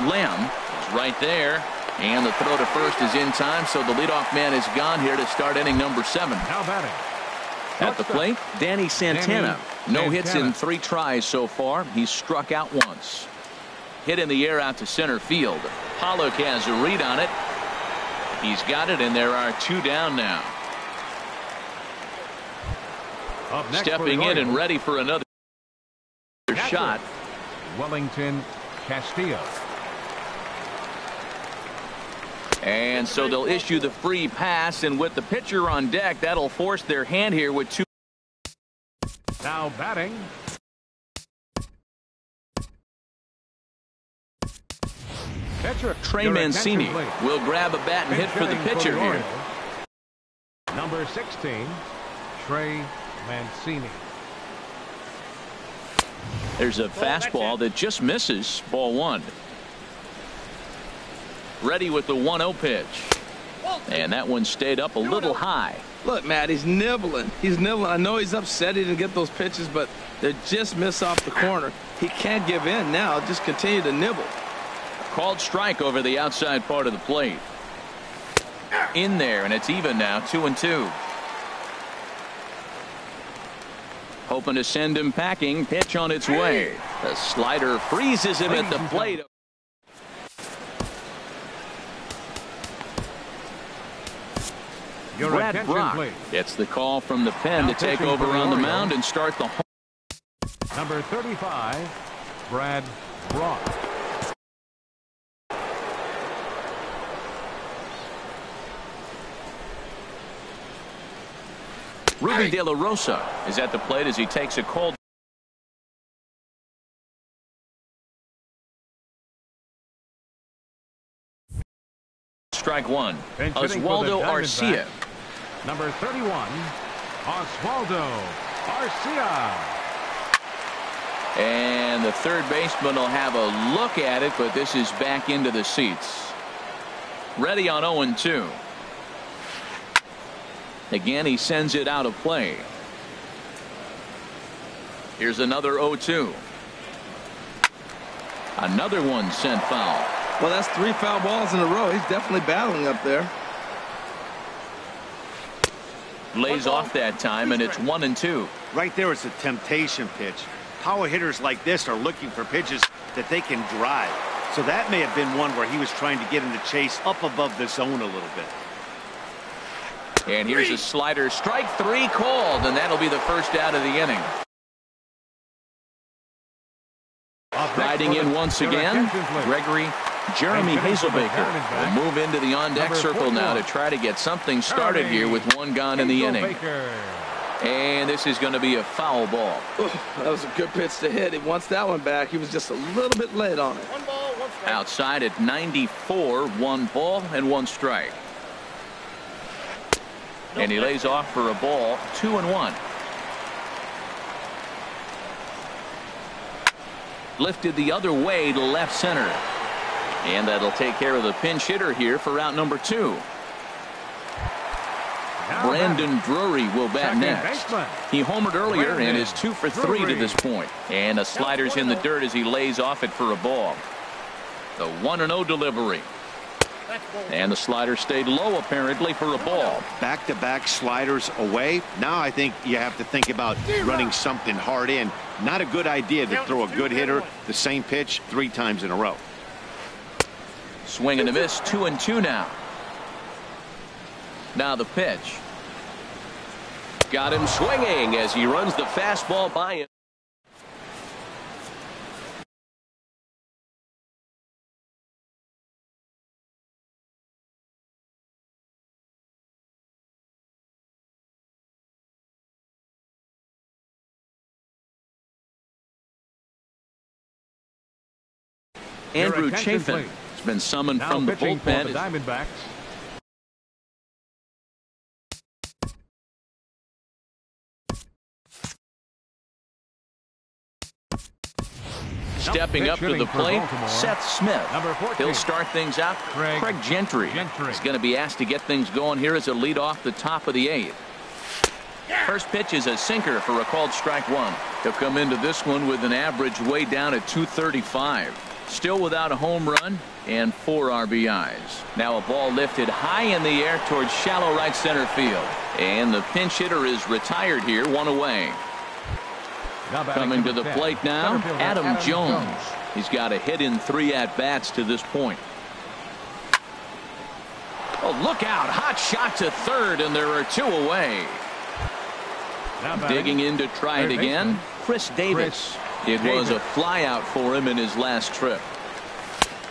Lamb is right there, and the throw to first is in time, so the leadoff man is gone here to start inning number 7. Now batting. At the plate, Danny Santana. No hits in 3 tries so far. He's struck out once. Hit in the air out to center field. Pollock has a read on it. He's got it, and there are 2 down now. Stepping in and ready for another shot. Wellington Castillo. And so they'll issue the free pass, and with the pitcher on deck, that'll force their hand here with 2. Now batting. Pitcher Trey Mancini will grab a bat and hit for the pitcher here. Number 16, Trey Mancini. There's a fastball that just misses. Ball 1. Ready with the 1-0 pitch. And that one stayed up a little high. Look, Matt, he's nibbling. He's nibbling. I know he's upset he didn't get those pitches, but they just miss off the corner. He can't give in now. Just continue to nibble. Called strike over the outside part of the plate. In there, and it's even now, 2-2. Hoping to send him packing. Pitch on its way. The slider freezes him at the plate. Brad Brock gets the call from the pen to take over on the mound and start the home. Number 35, Brad Brock. Ruby De La Rosa is at the plate as he takes a cold. Strike 1. Oswaldo Arcia. Number 31, Oswaldo Arcia. And the third baseman will have a look at it, but this is back into the seats. Ready on 0-2. Again, he sends it out of play. Here's another 0-2. Another one sent foul. Well, that's 3 foul balls in a row. He's definitely battling up there. Lays off that time, and it's 1-2. Right there is a temptation pitch. Power hitters like this are looking for pitches that they can drive. So that may have been one where he was trying to get him to chase up above the zone a little bit. And here's a slider. Strike 3 called, and that'll be the first out of the inning. Riding in once again, Jeremy Hazelbaker will move into the on-deck circle now to try to get something started here with 1 gone in the inning. And this is going to be a foul ball. That was a good pitch to hit. He wants that one back. He was just a little bit late on it. 1 ball, 1 strike. Outside at 94, 1 ball and 1 strike. And he lays off for a ball, 2-1. Lifted the other way to left center. And that'll take care of the pinch hitter here for out number 2. Brandon Drury will bat next. He homered earlier and is 2 for 3 to this point. And the slider's in the dirt as he lays off it for a ball. The 1-0 delivery. And the slider stayed low apparently for a ball. Back-to-back sliders away. Now I think you have to think about running something hard in. Not a good idea to throw a good hitter the same pitch 3 times in a row. Swing and a miss, 2-2 now. Now the pitch. Got him swinging as he runs the fastball by him. Andrew Chafin has been summoned from the bullpen. The Diamondbacks. Stepping up to the plate, Seth Smith. He'll start things out. Craig Gentry is going to be asked to get things going here as a lead off the top of the 8th. First pitch is a sinker for a called strike 1. He'll come into this one with an average way down at 235. Still without a home run and 4 RBIs. Now a ball lifted high in the air towards shallow right center field. And the pinch hitter is retired here, 1 away. Coming to the plate now, Adam Jones. He's got a hit in 3 at-bats to this point. Oh, look out. Hot shot to third, and there are 2 away. Digging in to try it again, Chris Davis. It was a flyout for him in his last trip.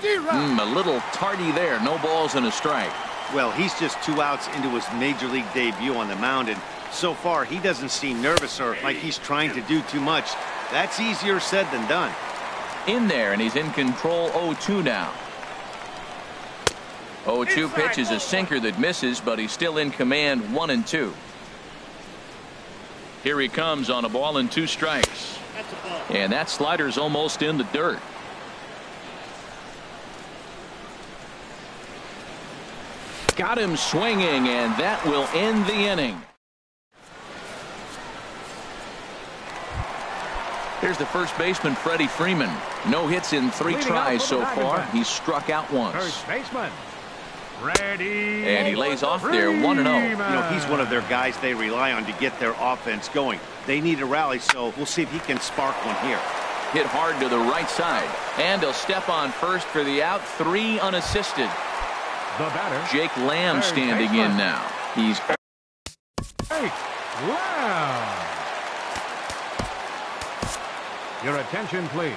A little tardy there. No balls and a strike. Well, he's just 2 outs into his major league debut on the mound, and so far he doesn't seem nervous or like he's trying to do too much. That's easier said than done. In there, and he's in control. 0-2 now. 0-2 pitch is a sinker that misses, but he's still in command. 1-2. Here he comes on a ball and 2 strikes. And that slider's almost in the dirt. Got him swinging, and that will end the inning. Here's the first baseman, Freddie Freeman. No hits in 3 tries so far. He's struck out once. First baseman, Freddie. And he lays off there 1-0. You know, he's one of their guys they rely on to get their offense going. They need a rally, so we'll see if he can spark one here. Hit hard to the right side. And he'll step on first for the out. 3 unassisted. The batter, Jake Lamb standing in now. He's Jake Lamb. Your attention, please.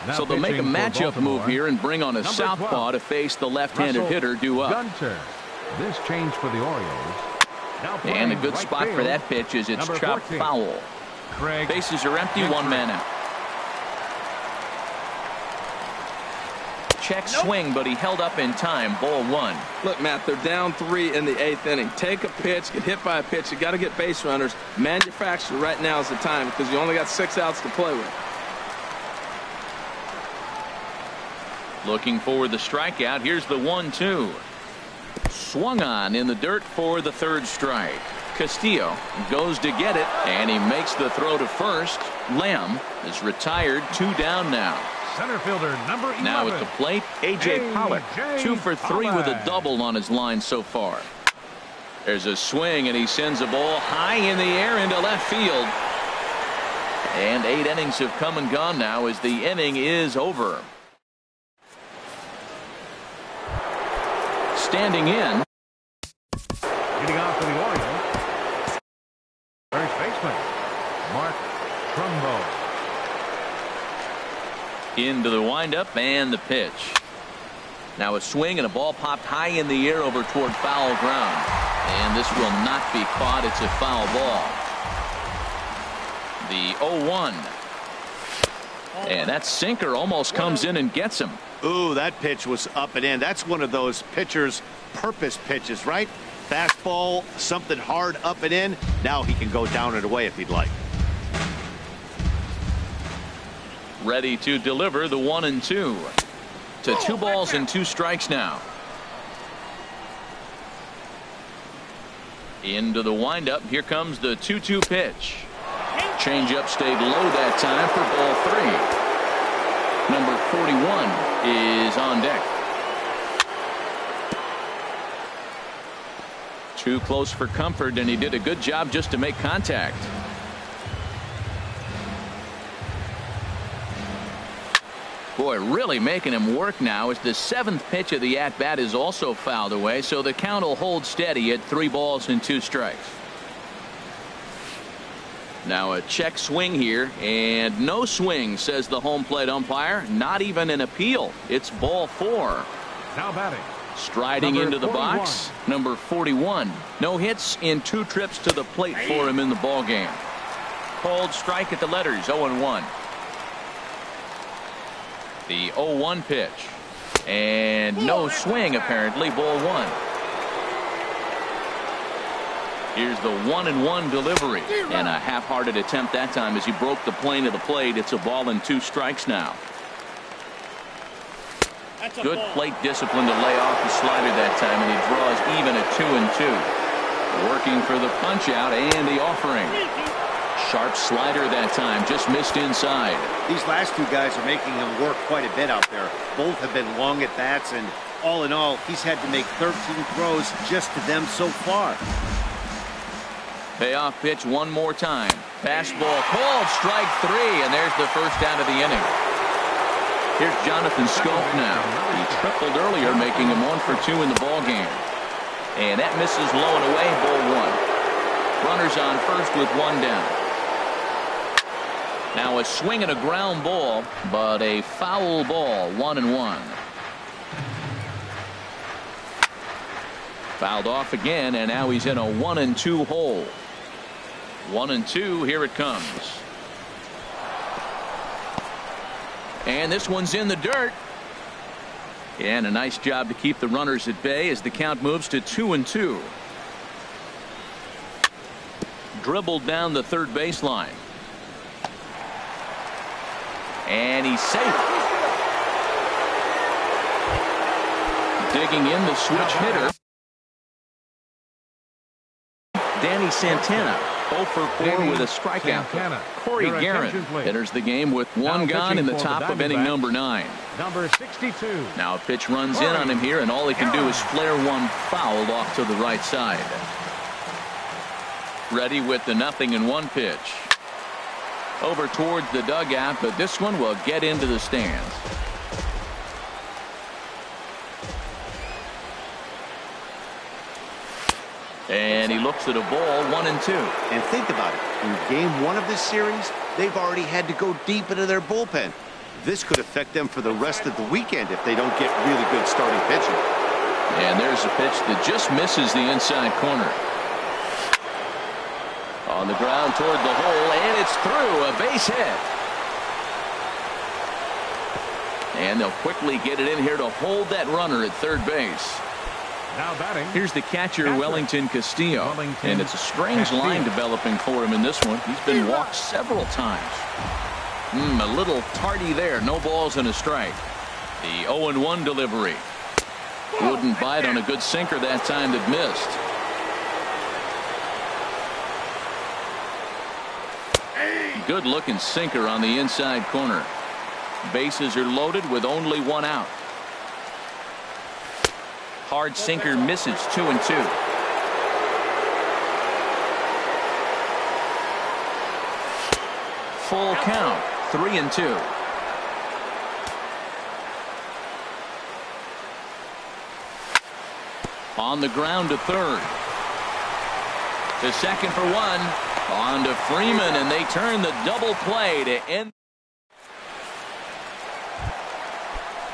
Now so they'll make a matchup move here and bring on a southpaw to face the left-handed hitter due up. Gunter. This change for the Orioles. And a good spot for that pitch is it's chopped foul. Bases are empty, 1 man out. Check swing, but he held up in time. Ball 1. Look, Matt, they're down 3 in the 8th inning. Take a pitch, get hit by a pitch. You got to get base runners. Manufacture right now is the time because you only got 6 outs to play with. Looking for the strikeout. Here's the 1-2. Swung on in the dirt for the 3rd strike. Castillo goes to get it, and he makes the throw to first. Lamb is retired. 2 down now. Center fielder number 11. Now at the plate, A.J. Pollock. 2 for 3 with a double on his line so far. There's a swing, and he sends a ball high in the air into left field. And 8 innings have come and gone now as the inning is over. Standing in. Getting off for the Orioles. First baseman, Mark Trumbo. Into the windup and the pitch. Now a swing and a ball popped high in the air over toward foul ground. And this will not be caught. It's a foul ball. The 0-1. And that sinker almost comes in and gets him. Ooh, that pitch was up and in. That's one of those pitcher's purpose pitches, right? Fastball, something hard up and in. Now he can go down and away if he'd like. Ready to deliver the 1-2. To 2 balls and 2 strikes now. Into the windup. Here comes the 2-2 pitch. Changeup stayed low that time for ball 3. Number 41 is on deck. Too close for comfort, and he did a good job just to make contact. Boy, really making him work now as the 7th pitch of the at-bat is also fouled away, so the count will hold steady at 3 balls and 2 strikes. Now a check swing here, and no swing, says the home plate umpire. Not even an appeal. It's ball 4. Now batting. Striding into the box, number 41. No hits in 2 trips to the plate for him in the ballgame. Called strike at the letters, 0-1. The 0-1 pitch. And no swing, apparently, ball 1. Here's the 1-1 delivery. And a half-hearted attempt that time as he broke the plane of the plate. It's a ball and 2 strikes now. Good plate discipline to lay off the slider that time, and he draws even at 2-2. Working for the punch out and the offering. Sharp slider that time, just missed inside. These last 2 guys are making him work quite a bit out there. Both have been long at bats, and all in all, he's had to make 13 throws just to them so far. Payoff pitch one more time. Fastball called, strike 3, and there's the first out of the inning. Here's Jonathan Scope now. He tripled earlier, making him 1 for 2 in the ballgame. And that misses low and away, ball one. Runners on first with one down. Now a swing and a ground ball, but a foul ball, 1-1. Fouled off again, and now he's in a 1-2 hole. 1-2, here it comes. And this one's in the dirt. And a nice job to keep the runners at bay as the count moves to 2-2. Dribbled down the third baseline. And he's safe. Digging in the switch hitter. Danny Santana, 0 for 4 with a strikeout. Corey Guerin enters the game with one gone in the top of inning number 9. Number 62. Now a pitch runs in on him here, and all he can do is flare one foul off to the right side. Ready with the 0-1 pitch. Over towards the dugout, but this one will get into the stands. And he looks at a ball, 1-2. And think about it. In game 1 of this series, they've already had to go deep into their bullpen. This could affect them for the rest of the weekend if they don't get really good starting pitching. And there's a pitch that just misses the inside corner. On the ground toward the hole, and it's through, a base hit. And they'll quickly get it in here to hold that runner at third base. Now batting. Here's the catcher, Wellington Castillo. And it's a strange line developing for him in this one. He's been walked several times. A little tardy there. No balls and a strike. The 0-1 delivery. Wouldn't bite on a good sinker that time that missed. Good looking sinker on the inside corner. Bases are loaded with only one out. Hard sinker misses, 2-2. Full count, 3-2. On the ground to third. To second for one. On to Freeman, and they turn the double play to end.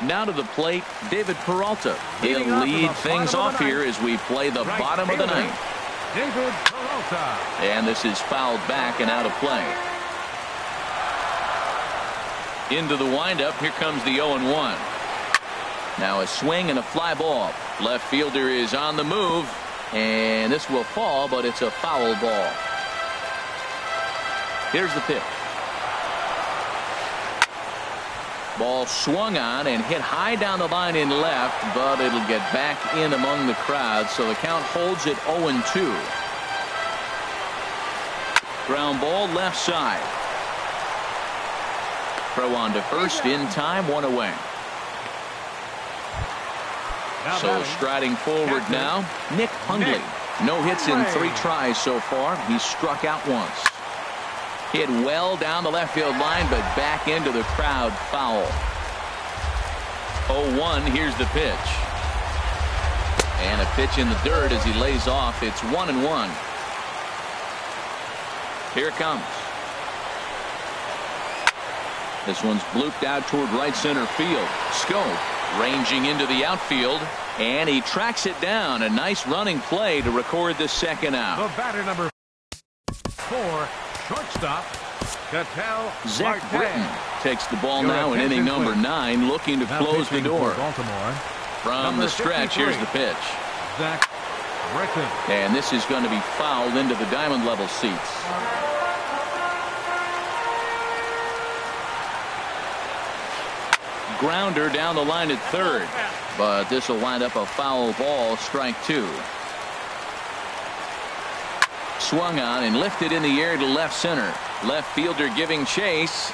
Now to the plate, David Peralta. He'll lead things off here as we play the bottom of the ninth. David Peralta. And this is fouled back and out of play. Into the windup, here comes the 0-1. Now a swing and a fly ball. Left fielder is on the move, and this will fall, but it's a foul ball. Here's the pitch. Ball swung on and hit high down the line in left, but it'll get back in among the crowd, so the count holds at 0-2. Ground ball left side. Throw on to first in time, one away. So striding forward now, Nick Hundley. No hits in 3 tries so far. He's struck out once. Hit well down the left field line, but back into the crowd, foul. 0-1, here's the pitch. And a pitch in the dirt as he lays off. It's 1-1. Here it comes. This one's blooped out toward right center field. Scope ranging into the outfield, and he tracks it down. A nice running play to record the second out. The batter number 4, shortstop, Cattell Zach Marte. Britton takes the ball now in inning number 9, looking to close the door. From the stretch, here's the pitch. Zach Britton. And this is going to be fouled into the diamond level seats. Grounder down the line at third, but this will wind up a foul ball, strike 2. Swung on and lifted in the air to left center. Left fielder giving chase.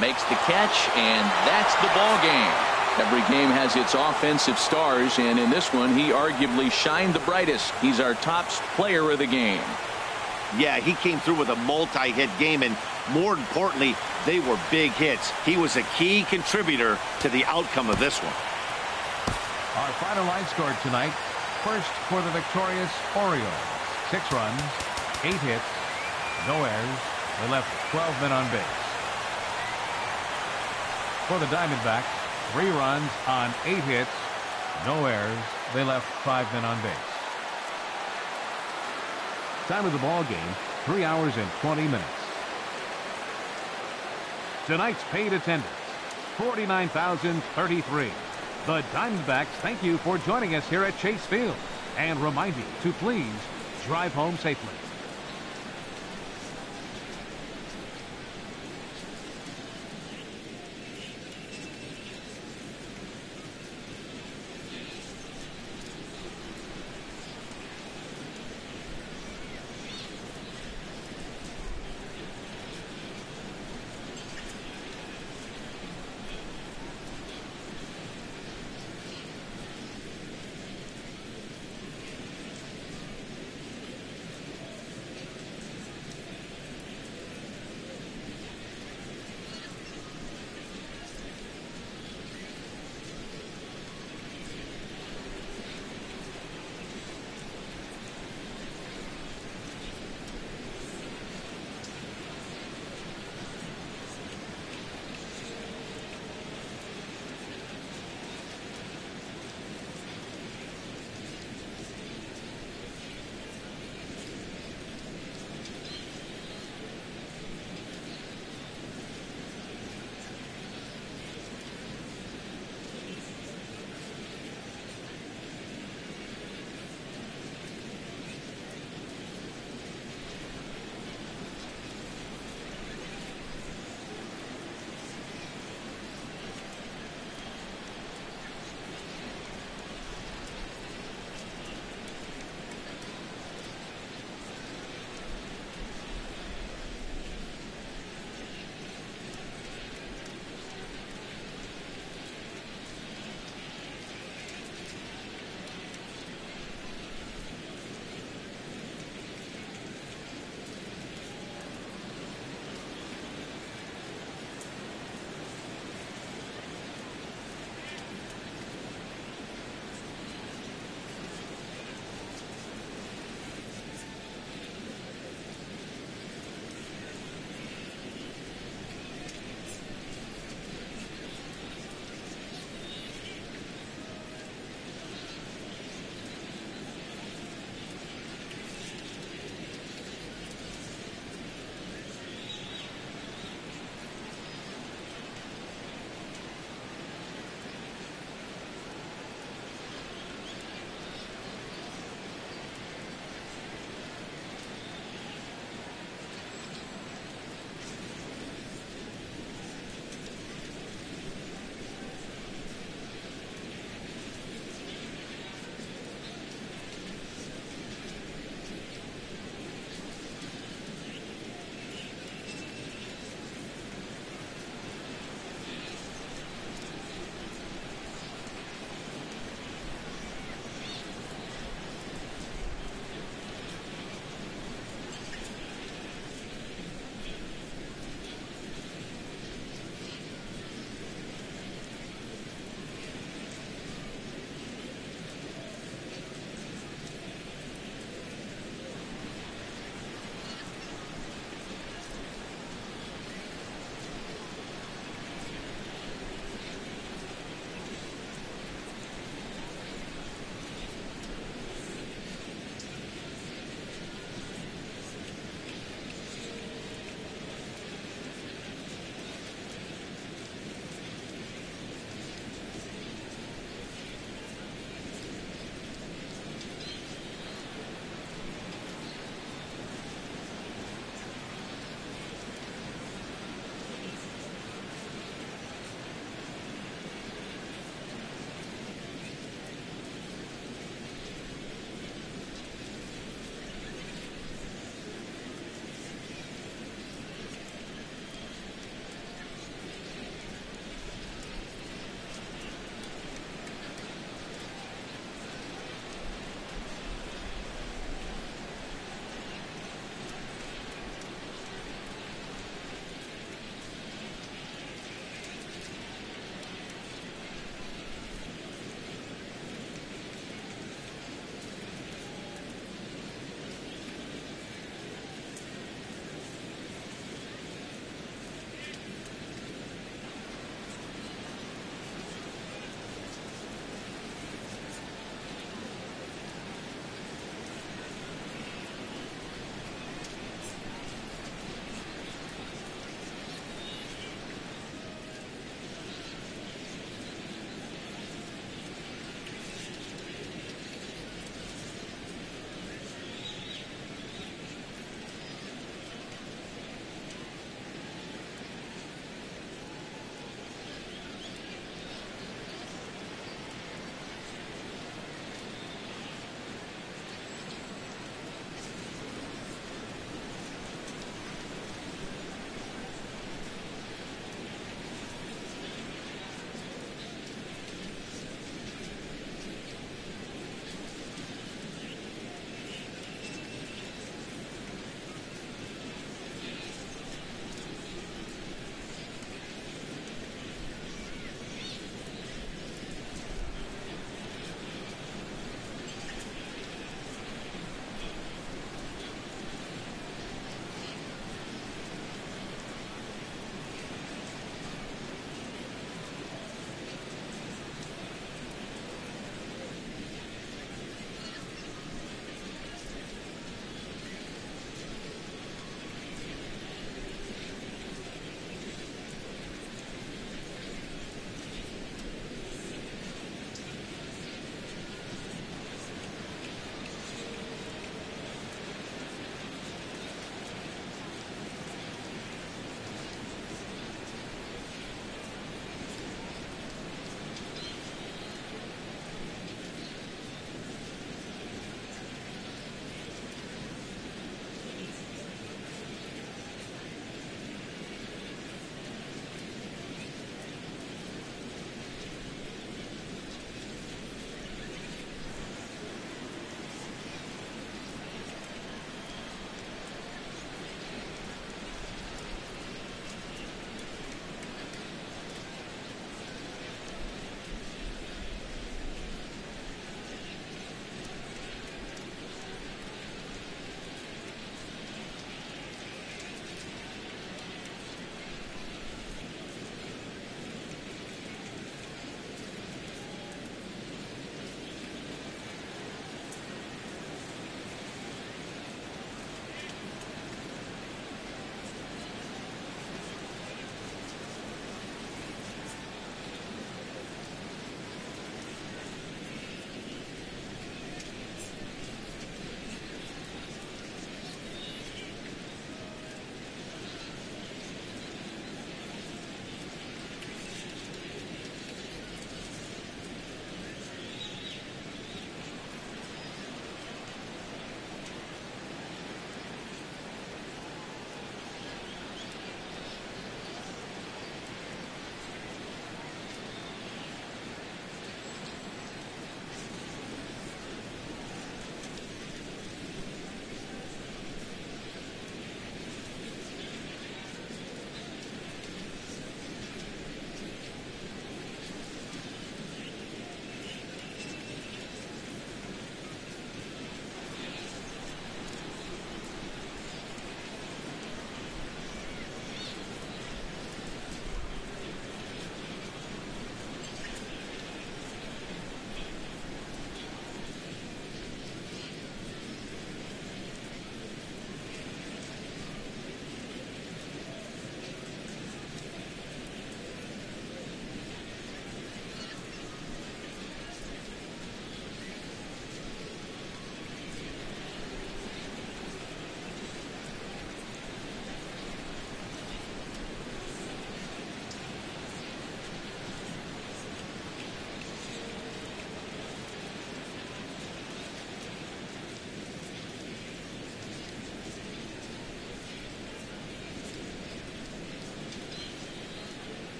Makes the catch, and that's the ball game. Every game has its offensive stars, and in this one, he arguably shined the brightest. He's our top player of the game. Yeah, he came through with a multi-hit game, and more importantly, they were big hits. He was a key contributor to the outcome of this one. Our final line score tonight, First for the victorious Orioles. 6 runs, 8 hits, no errors. They left 12 men on base. For the Diamondbacks, 3 runs on 8 hits, no errors. They left 5 men on base. Time of the ball game, 3 hours and 20 minutes. Tonight's paid attendance, 49,033. The Diamondbacks thank you for joining us here at Chase Field and remind you to please drive home safely.